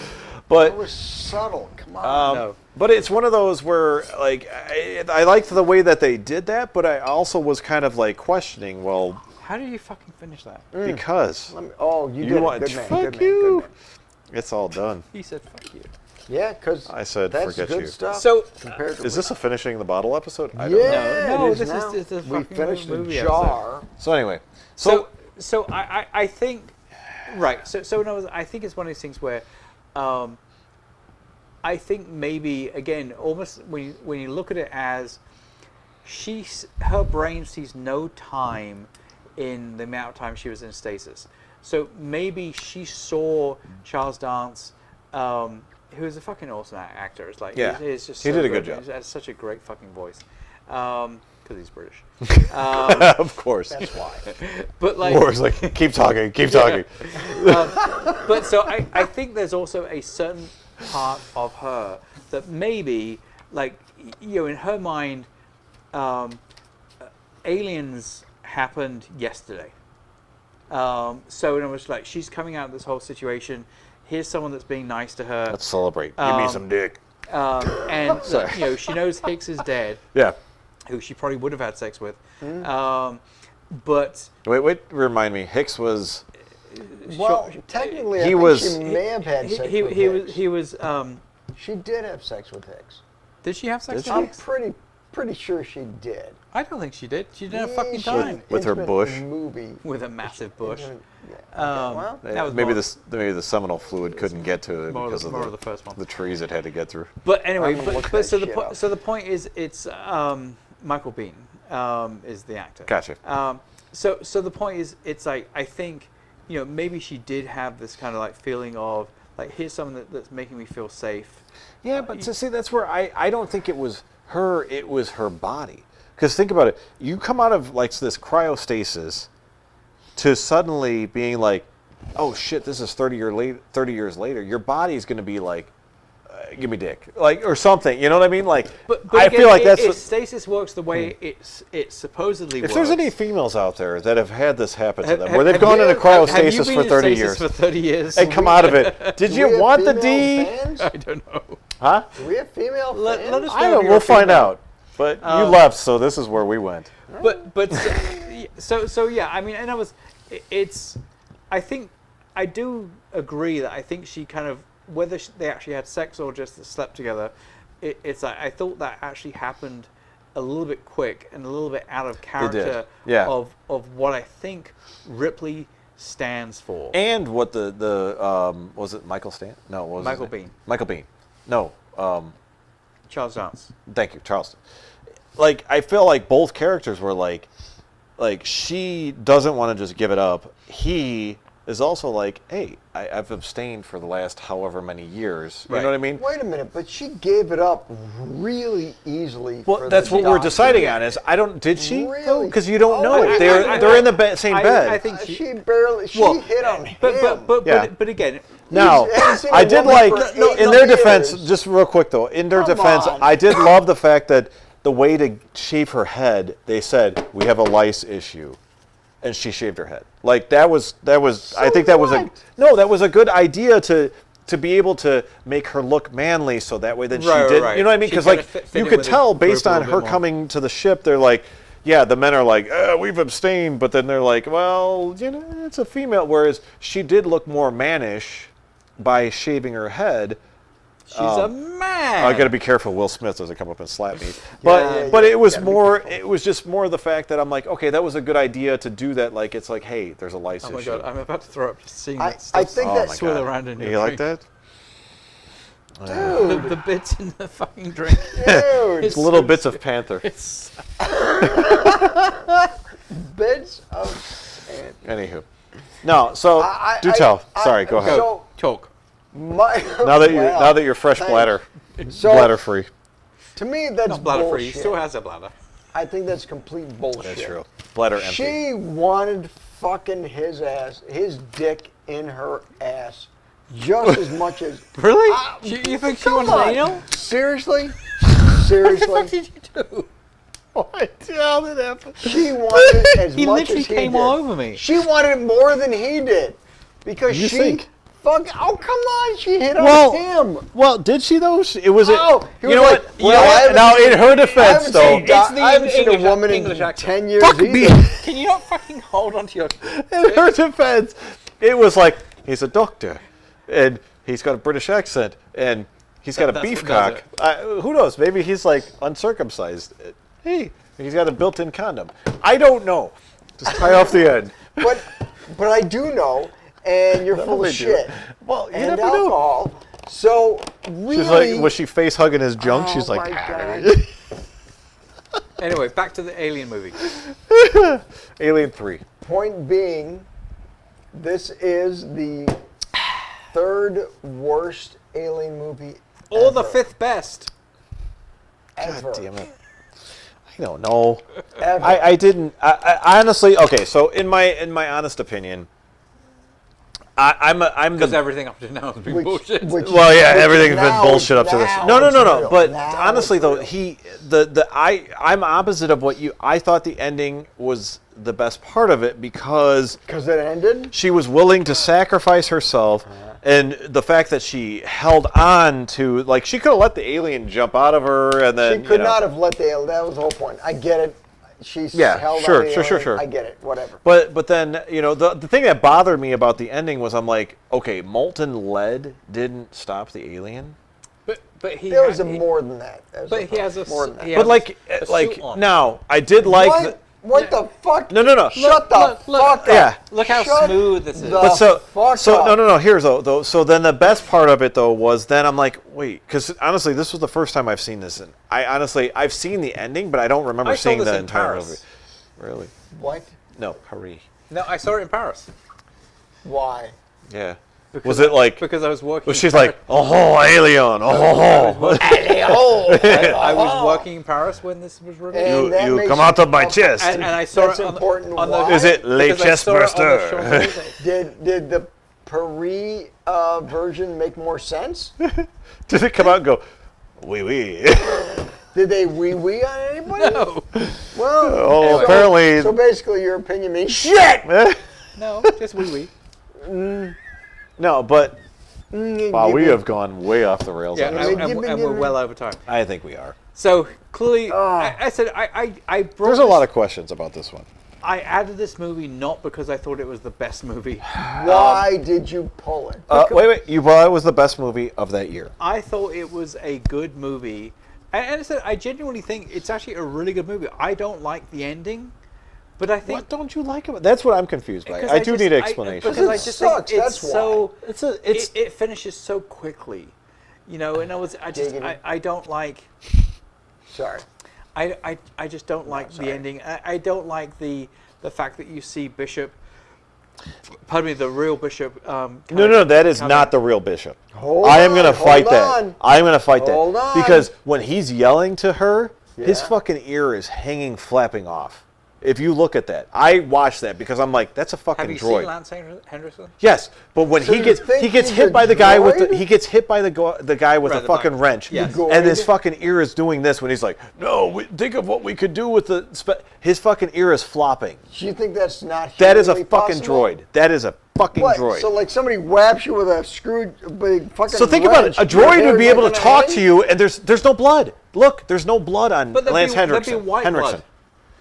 [SPEAKER 1] but
[SPEAKER 3] It was subtle. Come on.
[SPEAKER 2] No.
[SPEAKER 1] but it's one of those where I liked the way that they did that, but I also was kind of questioning. Well,
[SPEAKER 2] How did you fucking finish that?
[SPEAKER 1] because
[SPEAKER 3] You did
[SPEAKER 1] want
[SPEAKER 3] it. Good man.
[SPEAKER 1] fuck
[SPEAKER 3] Good man.
[SPEAKER 1] you.
[SPEAKER 3] Good man.
[SPEAKER 1] It's all done.
[SPEAKER 2] He said, "Fuck you."
[SPEAKER 3] Yeah, because
[SPEAKER 1] I said,
[SPEAKER 3] that's
[SPEAKER 1] forget
[SPEAKER 3] good
[SPEAKER 1] you.
[SPEAKER 3] stuff.
[SPEAKER 2] So-
[SPEAKER 3] compared to
[SPEAKER 1] Is this a finishing the bottle episode? I don't know.
[SPEAKER 3] Yeah,
[SPEAKER 2] No,
[SPEAKER 3] it is
[SPEAKER 2] this is-
[SPEAKER 3] now.
[SPEAKER 2] this is a
[SPEAKER 3] We
[SPEAKER 2] fucking
[SPEAKER 3] finished the
[SPEAKER 2] movie
[SPEAKER 3] jar.
[SPEAKER 1] So anyway,
[SPEAKER 2] So I think, right. So in other words, I think it's one of these things where, I think maybe again, almost when you look at it as, her brain sees no time in the amount of time she was in stasis. So maybe she saw Charles Dance, who is a fucking awesome actor. It's he's just
[SPEAKER 1] he
[SPEAKER 2] so
[SPEAKER 1] did a good job.
[SPEAKER 2] He has such a great fucking voice, because he's British.
[SPEAKER 1] of course.
[SPEAKER 3] That's why.
[SPEAKER 2] But
[SPEAKER 1] Or it's keep talking, keep talking.
[SPEAKER 2] but so I think there's also a certain part of her that maybe, in her mind, aliens happened yesterday. So in other words, she's coming out of this whole situation. Here's someone that's being nice to her.
[SPEAKER 1] Let's celebrate. Give me some dick.
[SPEAKER 2] And she knows Hicks is dead,
[SPEAKER 1] Yeah.
[SPEAKER 2] who she probably would have had sex with. But
[SPEAKER 1] Wait. Remind me. Hicks was.
[SPEAKER 3] Well, technically, I
[SPEAKER 1] He
[SPEAKER 3] think
[SPEAKER 1] was-
[SPEAKER 3] she may have had sex with Hicks.
[SPEAKER 2] he was.
[SPEAKER 3] She did have sex with Hicks.
[SPEAKER 2] Did she have sex
[SPEAKER 1] Did
[SPEAKER 2] with
[SPEAKER 3] I'm
[SPEAKER 2] Hicks?
[SPEAKER 3] pretty sure she did.
[SPEAKER 2] I don't think she did. She didn't have fucking
[SPEAKER 3] She-
[SPEAKER 2] time
[SPEAKER 1] With her
[SPEAKER 3] intimate
[SPEAKER 1] bush?
[SPEAKER 3] movie.
[SPEAKER 2] with a massive bush.
[SPEAKER 3] Yeah.
[SPEAKER 2] Well, that was
[SPEAKER 1] maybe
[SPEAKER 2] more-
[SPEAKER 1] the seminal fluid couldn't get to it
[SPEAKER 2] more of
[SPEAKER 1] because
[SPEAKER 2] the-
[SPEAKER 1] of
[SPEAKER 2] more of the first one.
[SPEAKER 1] the trees it had to get through.
[SPEAKER 2] But anyway,
[SPEAKER 3] I'm gonna look
[SPEAKER 2] but
[SPEAKER 3] that shit up.
[SPEAKER 2] so the point is, it's Michael Biehn is the actor.
[SPEAKER 1] Gotcha.
[SPEAKER 2] So the point is, it's I think maybe she did have this kind of feeling of here's someone that's making me feel safe.
[SPEAKER 1] Yeah, but see, that's where I don't think it was her. It was her body. Because think about it. You come out of this cryostasis to suddenly being oh shit, this is 30 years later. Your body's going to be give me dick, or something. You know what I mean?
[SPEAKER 2] But
[SPEAKER 1] I
[SPEAKER 2] again,
[SPEAKER 1] feel like that's
[SPEAKER 2] if
[SPEAKER 1] what,
[SPEAKER 2] stasis works the way it supposedly
[SPEAKER 1] if
[SPEAKER 2] works.
[SPEAKER 1] there's any females out there that have had this happen to
[SPEAKER 2] Have-
[SPEAKER 1] them,
[SPEAKER 2] have-
[SPEAKER 1] where they've
[SPEAKER 2] have
[SPEAKER 1] gone
[SPEAKER 2] you-
[SPEAKER 1] into
[SPEAKER 2] have you
[SPEAKER 1] cryostasis
[SPEAKER 2] been
[SPEAKER 1] for
[SPEAKER 2] in
[SPEAKER 1] 30
[SPEAKER 2] stasis
[SPEAKER 1] years
[SPEAKER 2] for 30 years.
[SPEAKER 1] and come out of it, did
[SPEAKER 3] Do
[SPEAKER 1] you
[SPEAKER 3] we have
[SPEAKER 1] want the
[SPEAKER 3] female
[SPEAKER 1] D?
[SPEAKER 3] fans?
[SPEAKER 2] I don't know.
[SPEAKER 1] Huh?
[SPEAKER 3] Do we have female
[SPEAKER 2] Let
[SPEAKER 3] fans?
[SPEAKER 2] us
[SPEAKER 1] I
[SPEAKER 2] know
[SPEAKER 1] don't.
[SPEAKER 2] if you're
[SPEAKER 1] We'll
[SPEAKER 2] a
[SPEAKER 1] find
[SPEAKER 2] female.
[SPEAKER 1] out. But you left, so this is where we went.
[SPEAKER 2] But so yeah, I mean, and I think I do agree that I think she kind of, whether they actually had sex or just slept together, it's I thought that actually happened a little bit quick and a little bit out of character
[SPEAKER 1] Yeah.
[SPEAKER 2] of what I think Ripley stands for.
[SPEAKER 1] And what the was it Michael Stan? No, what was
[SPEAKER 2] Michael
[SPEAKER 1] his name?
[SPEAKER 2] Biehn.
[SPEAKER 1] Michael Bean. No.
[SPEAKER 2] Charles Dance.
[SPEAKER 1] Thank you, Charleston. I feel like both characters were she doesn't want to just give it up. He is also hey, I've abstained for the last however many years. You
[SPEAKER 2] Right.
[SPEAKER 1] know what I mean?
[SPEAKER 3] Wait a minute, but she gave it up really easily.
[SPEAKER 1] Well,
[SPEAKER 3] for
[SPEAKER 1] that's
[SPEAKER 3] the
[SPEAKER 1] what we're
[SPEAKER 3] doctor.
[SPEAKER 1] deciding on. Is did she?
[SPEAKER 3] Really?
[SPEAKER 1] Because you don't
[SPEAKER 3] Oh,
[SPEAKER 1] know.
[SPEAKER 3] I-
[SPEAKER 1] They're in the same bed.
[SPEAKER 2] I think
[SPEAKER 3] She
[SPEAKER 2] she.
[SPEAKER 3] barely. She
[SPEAKER 2] Well,
[SPEAKER 3] hit on him.
[SPEAKER 2] But again,
[SPEAKER 1] Now,
[SPEAKER 3] He's- he's seen
[SPEAKER 1] I
[SPEAKER 3] a
[SPEAKER 1] did
[SPEAKER 3] woman for
[SPEAKER 1] no,
[SPEAKER 3] 8
[SPEAKER 1] in their defense,
[SPEAKER 3] years.
[SPEAKER 1] just real quick though, in their
[SPEAKER 3] Come
[SPEAKER 1] defense,
[SPEAKER 3] on.
[SPEAKER 1] I did love the fact that the way to shave her head, they said, we have a lice issue. And she shaved her head. That was I think that was that was a good idea to be able to make her look manly, so that way then she
[SPEAKER 2] Right,
[SPEAKER 1] did,
[SPEAKER 2] right.
[SPEAKER 1] you know what I mean?
[SPEAKER 2] She
[SPEAKER 1] Because
[SPEAKER 2] kinda fit
[SPEAKER 1] you
[SPEAKER 2] in
[SPEAKER 1] could
[SPEAKER 2] with the
[SPEAKER 1] tell
[SPEAKER 2] group
[SPEAKER 1] based
[SPEAKER 2] a
[SPEAKER 1] on
[SPEAKER 2] little
[SPEAKER 1] her
[SPEAKER 2] bit more.
[SPEAKER 1] coming to the ship, they're yeah, the men are we've abstained, but then they're well, it's a female, whereas she did look more mannish by shaving her head.
[SPEAKER 2] She's a man.
[SPEAKER 1] I got to be careful. Will Smith doesn't come up and slap me. But it was more. It was just more the fact that I'm like, okay, that was a good idea to do that. Like it's like, hey, there's a lice
[SPEAKER 2] Oh my
[SPEAKER 1] issue.
[SPEAKER 2] god, I'm about to throw up just seeing that
[SPEAKER 3] I
[SPEAKER 2] stuff
[SPEAKER 3] think that
[SPEAKER 2] swirl around in your
[SPEAKER 1] You like
[SPEAKER 2] drink.
[SPEAKER 1] that?
[SPEAKER 3] dude,
[SPEAKER 2] The bits in the fucking drink.
[SPEAKER 3] dude,
[SPEAKER 1] It's little bits of Panther.
[SPEAKER 2] It's
[SPEAKER 3] bits of sand.
[SPEAKER 1] Anywho, no. So do tell. Sorry, go ahead.
[SPEAKER 3] So
[SPEAKER 2] talk.
[SPEAKER 3] my,
[SPEAKER 1] now that you're
[SPEAKER 3] well,
[SPEAKER 1] now that you're fresh
[SPEAKER 3] thanks.
[SPEAKER 1] bladder
[SPEAKER 3] So
[SPEAKER 1] free.
[SPEAKER 3] to me, that's
[SPEAKER 2] Not bladder free. He
[SPEAKER 3] bullshit.
[SPEAKER 2] still has a bladder.
[SPEAKER 3] I think that's complete bullshit.
[SPEAKER 1] That's true. Bladder empty.
[SPEAKER 3] She wanted fucking his dick in her ass just as much as.
[SPEAKER 2] Really? You think she
[SPEAKER 3] Come
[SPEAKER 2] wanted
[SPEAKER 3] on.
[SPEAKER 2] anal?
[SPEAKER 3] Seriously?
[SPEAKER 2] What the
[SPEAKER 3] Seriously?
[SPEAKER 2] fuck did you do?
[SPEAKER 1] How did that happen?
[SPEAKER 3] She wanted it as
[SPEAKER 2] He
[SPEAKER 3] much
[SPEAKER 2] literally
[SPEAKER 3] as he
[SPEAKER 2] came
[SPEAKER 3] did.
[SPEAKER 2] all over me.
[SPEAKER 3] She wanted it more than he did. Because
[SPEAKER 1] You
[SPEAKER 3] she
[SPEAKER 1] think?
[SPEAKER 3] fuck oh come on, she hit
[SPEAKER 1] Well,
[SPEAKER 3] on him.
[SPEAKER 1] Well, did she though? It was.
[SPEAKER 3] Oh, he
[SPEAKER 1] you know
[SPEAKER 3] was
[SPEAKER 1] what?
[SPEAKER 3] like,
[SPEAKER 1] You
[SPEAKER 3] well,
[SPEAKER 1] know
[SPEAKER 3] I
[SPEAKER 1] what?
[SPEAKER 3] haven't
[SPEAKER 1] Now,
[SPEAKER 3] seen-
[SPEAKER 1] in her defense,
[SPEAKER 3] I
[SPEAKER 1] though,
[SPEAKER 3] haven't seen a woman
[SPEAKER 2] English
[SPEAKER 3] in
[SPEAKER 2] accent.
[SPEAKER 3] 10 years
[SPEAKER 1] fuck
[SPEAKER 3] either.
[SPEAKER 1] me.
[SPEAKER 2] Can you not fucking hold on to your...
[SPEAKER 1] In her defense, it was like he's a doctor, and he's got a British accent, and he's got a
[SPEAKER 2] That's
[SPEAKER 1] beef
[SPEAKER 2] what does
[SPEAKER 1] cock. Who knows? Maybe he's like uncircumcised. Hey, he's got a built-in condom. I don't know. Just tie off the end.
[SPEAKER 3] But I do know, and you're full
[SPEAKER 1] they
[SPEAKER 3] of
[SPEAKER 1] do.
[SPEAKER 3] shit.
[SPEAKER 1] Well, you
[SPEAKER 3] And
[SPEAKER 1] never know.
[SPEAKER 3] alcohol. So really,
[SPEAKER 1] She's like, was she face hugging his junk?
[SPEAKER 3] Oh
[SPEAKER 1] She's like,
[SPEAKER 3] my God.
[SPEAKER 2] Anyway, back to the Alien movie.
[SPEAKER 1] Alien 3.
[SPEAKER 3] Point being, this is the third worst alien movie
[SPEAKER 2] Or the
[SPEAKER 3] ever.
[SPEAKER 2] fifth best.
[SPEAKER 3] Ever.
[SPEAKER 1] God damn it. I don't know.
[SPEAKER 3] Ever.
[SPEAKER 1] I didn't. I honestly. Okay, so in my honest opinion, I'm
[SPEAKER 2] Because
[SPEAKER 1] the.
[SPEAKER 2] everything up to now has been bullshit.
[SPEAKER 1] Well, yeah,
[SPEAKER 3] which
[SPEAKER 1] everything's been
[SPEAKER 3] now-
[SPEAKER 1] bullshit up to this.
[SPEAKER 3] now
[SPEAKER 1] No.
[SPEAKER 3] it's real.
[SPEAKER 1] But
[SPEAKER 3] Now
[SPEAKER 1] honestly,
[SPEAKER 3] it's
[SPEAKER 1] though,
[SPEAKER 3] real.
[SPEAKER 1] I'm opposite of what you. I thought the ending was the best part of it because
[SPEAKER 3] Because it ended.
[SPEAKER 1] she was willing to sacrifice herself, and the fact that she held on to, like, she could have let the alien jump out of her, and then
[SPEAKER 3] She could
[SPEAKER 1] you know,
[SPEAKER 3] not have let the alien. That was the whole point. I get it. She's
[SPEAKER 1] Yeah,
[SPEAKER 3] held
[SPEAKER 1] sure,
[SPEAKER 3] on the
[SPEAKER 1] sure,
[SPEAKER 3] alien.
[SPEAKER 1] sure.
[SPEAKER 3] I get it. Whatever.
[SPEAKER 1] But then, you know, the thing that bothered me about the ending was I'm like, okay, molten lead didn't stop the alien.
[SPEAKER 2] But he
[SPEAKER 3] There was
[SPEAKER 2] had-
[SPEAKER 3] a more than that. There was
[SPEAKER 2] But he has a
[SPEAKER 3] more than that.
[SPEAKER 2] he
[SPEAKER 1] But
[SPEAKER 2] has a
[SPEAKER 1] like
[SPEAKER 2] suit on.
[SPEAKER 1] now, I did like
[SPEAKER 3] What? What the fuck?
[SPEAKER 1] No.
[SPEAKER 3] Shut the
[SPEAKER 2] look,
[SPEAKER 3] fuck up.
[SPEAKER 1] Yeah.
[SPEAKER 2] Look how
[SPEAKER 3] Shut
[SPEAKER 2] smooth this is.
[SPEAKER 3] the
[SPEAKER 1] But
[SPEAKER 3] fuck
[SPEAKER 1] so
[SPEAKER 3] up.
[SPEAKER 1] no. Here's though. So then the best part of it though was then I'm like, wait, because honestly, this was the first time I've seen this, and I've seen the ending, but I don't remember
[SPEAKER 2] I saw
[SPEAKER 1] seeing
[SPEAKER 2] this
[SPEAKER 1] the
[SPEAKER 2] in
[SPEAKER 1] entire
[SPEAKER 2] Paris.
[SPEAKER 1] movie. Really?
[SPEAKER 3] What?
[SPEAKER 1] No, Paris.
[SPEAKER 2] No, I saw it in Paris.
[SPEAKER 3] Why?
[SPEAKER 1] Yeah.
[SPEAKER 2] Because
[SPEAKER 1] Was it like?
[SPEAKER 2] Because I was working.
[SPEAKER 1] Was
[SPEAKER 2] in
[SPEAKER 1] she's
[SPEAKER 2] Paris.
[SPEAKER 1] like, oh, alien, oh,
[SPEAKER 2] I was working in Paris when this was released.
[SPEAKER 3] And that
[SPEAKER 1] you
[SPEAKER 3] makes
[SPEAKER 1] come out of my chest.
[SPEAKER 2] And I saw
[SPEAKER 3] That's
[SPEAKER 2] it on,
[SPEAKER 3] important.
[SPEAKER 2] on
[SPEAKER 3] Why?
[SPEAKER 2] the.
[SPEAKER 1] Is it Le
[SPEAKER 2] because I saw it on the
[SPEAKER 1] Chestburster?
[SPEAKER 2] Champs-Élysées.
[SPEAKER 3] Did the Paris version make more sense?
[SPEAKER 1] Did it come out and go, oui, oui?
[SPEAKER 3] Did they wee on anybody?
[SPEAKER 2] No,
[SPEAKER 3] Well,
[SPEAKER 1] Oh,
[SPEAKER 3] so-
[SPEAKER 1] apparently-
[SPEAKER 3] So basically, your opinion means shit.
[SPEAKER 2] no, just wee wee.
[SPEAKER 1] No, but wow,
[SPEAKER 3] Give
[SPEAKER 1] we
[SPEAKER 3] me-
[SPEAKER 1] have gone way off the rails
[SPEAKER 2] Yeah,
[SPEAKER 1] on
[SPEAKER 2] and,
[SPEAKER 1] this.
[SPEAKER 2] and we're well over time.
[SPEAKER 1] I think we are.
[SPEAKER 2] So clearly, I said I brought.
[SPEAKER 1] There's a lot of questions about this one.
[SPEAKER 2] I added this movie not because I thought it was the best movie.
[SPEAKER 3] Why did you pull it?
[SPEAKER 1] Wait. You brought it was the best movie of that year.
[SPEAKER 2] I thought it was a good movie, and I said I genuinely think it's actually a really good movie. I don't like the ending, but I think
[SPEAKER 1] What don't you like about it? That's what I'm confused by.
[SPEAKER 2] because
[SPEAKER 1] I do
[SPEAKER 2] just-
[SPEAKER 1] need an explanation.
[SPEAKER 2] because I
[SPEAKER 3] It
[SPEAKER 2] just
[SPEAKER 3] sucks,
[SPEAKER 2] think it's
[SPEAKER 3] that's
[SPEAKER 2] so.
[SPEAKER 3] why.
[SPEAKER 2] It finishes so quickly, you know. And I don't like.
[SPEAKER 3] Sorry.
[SPEAKER 2] I just don't like the ending. I don't like the fact that you see Bishop. Pardon me, the real Bishop.
[SPEAKER 1] No, that is not the real Bishop.
[SPEAKER 3] Hold
[SPEAKER 1] I am
[SPEAKER 3] on,
[SPEAKER 1] going to fight
[SPEAKER 3] hold
[SPEAKER 1] that.
[SPEAKER 3] on.
[SPEAKER 1] I am going to fight
[SPEAKER 3] Hold
[SPEAKER 1] that.
[SPEAKER 3] on.
[SPEAKER 1] Because when he's yelling to her, his
[SPEAKER 3] Yeah.
[SPEAKER 1] fucking ear is hanging, flapping off. If you look at that, I watched that because I'm like, that's a fucking
[SPEAKER 2] Have you
[SPEAKER 1] droid.
[SPEAKER 2] seen Lance Henderson?
[SPEAKER 1] Yes, but when
[SPEAKER 3] So
[SPEAKER 1] he
[SPEAKER 3] you
[SPEAKER 1] gets
[SPEAKER 3] think he's
[SPEAKER 1] hit
[SPEAKER 3] a
[SPEAKER 1] by the guy with
[SPEAKER 3] droid?
[SPEAKER 1] the guy with
[SPEAKER 2] Right,
[SPEAKER 1] the
[SPEAKER 2] the
[SPEAKER 1] fucking
[SPEAKER 2] bug.
[SPEAKER 1] wrench,
[SPEAKER 2] Yes.
[SPEAKER 3] The
[SPEAKER 1] and his
[SPEAKER 3] droid?
[SPEAKER 1] fucking ear is doing this when he's like, no, think of what we could do with the. His fucking ear is flopping.
[SPEAKER 3] Do you think that's not?
[SPEAKER 1] That is a
[SPEAKER 3] humanly
[SPEAKER 1] fucking
[SPEAKER 3] possible?
[SPEAKER 1] droid. That is a fucking
[SPEAKER 3] What?
[SPEAKER 1] droid.
[SPEAKER 3] So like somebody whaps you with a screw, big fucking.
[SPEAKER 1] So think about it.
[SPEAKER 3] wrench,
[SPEAKER 1] A
[SPEAKER 3] your
[SPEAKER 1] droid
[SPEAKER 3] hair
[SPEAKER 1] would be
[SPEAKER 3] is
[SPEAKER 1] able to
[SPEAKER 3] not gonna
[SPEAKER 1] talk
[SPEAKER 3] hang?
[SPEAKER 1] to you, and there's no blood. Look, there's no blood on
[SPEAKER 2] But there'd
[SPEAKER 1] Lance
[SPEAKER 2] be- there'd be
[SPEAKER 1] Henriksen.
[SPEAKER 2] white
[SPEAKER 1] Henriksen.
[SPEAKER 2] blood.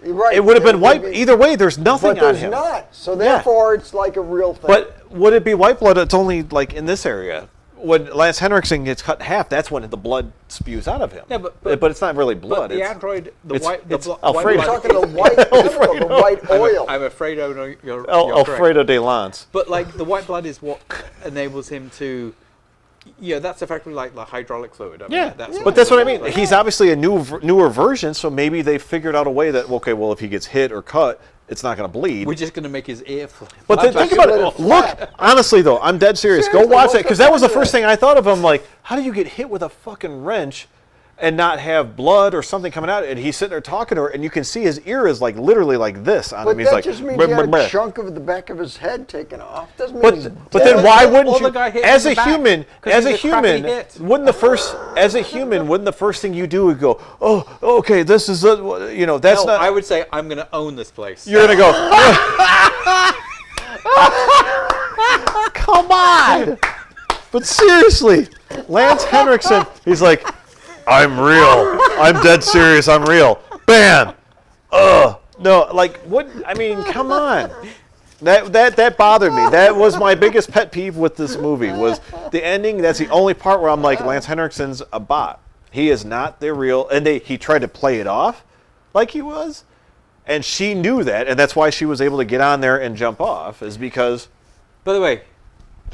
[SPEAKER 3] You're right.
[SPEAKER 1] It would have been
[SPEAKER 3] There would
[SPEAKER 1] white.
[SPEAKER 3] be-
[SPEAKER 1] Either way, there's nothing
[SPEAKER 3] But
[SPEAKER 1] on
[SPEAKER 3] there's
[SPEAKER 1] him.
[SPEAKER 3] not. So therefore, it's like a real thing.
[SPEAKER 1] But would it be white blood? It's only like in this area. When Lance Henriksen gets cut in half, that's when the blood spews out of him.
[SPEAKER 2] Yeah, but
[SPEAKER 1] it's not really blood.
[SPEAKER 2] But the android, the white, the white
[SPEAKER 1] Alfredo.
[SPEAKER 3] You're talking the white, the white oil.
[SPEAKER 2] I'm afraid you're
[SPEAKER 1] Alfredo
[SPEAKER 2] correct.
[SPEAKER 1] de Lance.
[SPEAKER 2] But like the white blood is what enables him to. Yeah, that's effectively like the hydraulic fluid. I mean,
[SPEAKER 1] That's what I mean. He's obviously a newer version, so maybe they figured out a way that, okay, well, if he gets hit or cut, it's not going to bleed.
[SPEAKER 2] We're just going to make his ear flip.
[SPEAKER 1] But then think about it. Look, honestly, though, I'm dead serious. Go
[SPEAKER 3] Seriously,
[SPEAKER 1] watch
[SPEAKER 3] look
[SPEAKER 1] it, because
[SPEAKER 3] at
[SPEAKER 1] that was the
[SPEAKER 3] that.
[SPEAKER 1] first thing I thought of. I'm like, how do you get hit with a fucking wrench and not have blood or something coming out? And he's sitting there talking to her, and you can see his ear is like literally like this on
[SPEAKER 3] But
[SPEAKER 1] him. He's
[SPEAKER 3] that
[SPEAKER 1] like,
[SPEAKER 3] just means
[SPEAKER 1] "Brr,
[SPEAKER 3] he had
[SPEAKER 1] brr,
[SPEAKER 3] a
[SPEAKER 1] brr."
[SPEAKER 3] chunk of the back of his head taken off. Doesn't mean he's
[SPEAKER 1] But then
[SPEAKER 3] dead.
[SPEAKER 1] why wouldn't
[SPEAKER 2] Or
[SPEAKER 1] you,
[SPEAKER 2] the guy hit
[SPEAKER 1] as
[SPEAKER 2] in
[SPEAKER 1] a
[SPEAKER 2] the back,
[SPEAKER 1] human,
[SPEAKER 2] 'cause
[SPEAKER 1] as a
[SPEAKER 2] he's a crappy
[SPEAKER 1] human,
[SPEAKER 2] hit.
[SPEAKER 1] wouldn't the first thing you do would go, oh, okay, this is that's
[SPEAKER 2] No,
[SPEAKER 1] not.
[SPEAKER 2] I would say I'm going to own this place.
[SPEAKER 1] You're gonna go. Come on! But seriously, Lance Henriksen, he's like, I'm real. I'm dead serious. I'm real. Bam! No, like what? I mean, come on. That bothered me. That was my biggest pet peeve with this movie was the ending. That's the only part where I'm like, Lance Henriksen's a bot. He is not the real. And he tried to play it off like he was. And she knew that, and that's why she was able to get on there and jump off, is because...
[SPEAKER 2] By the way,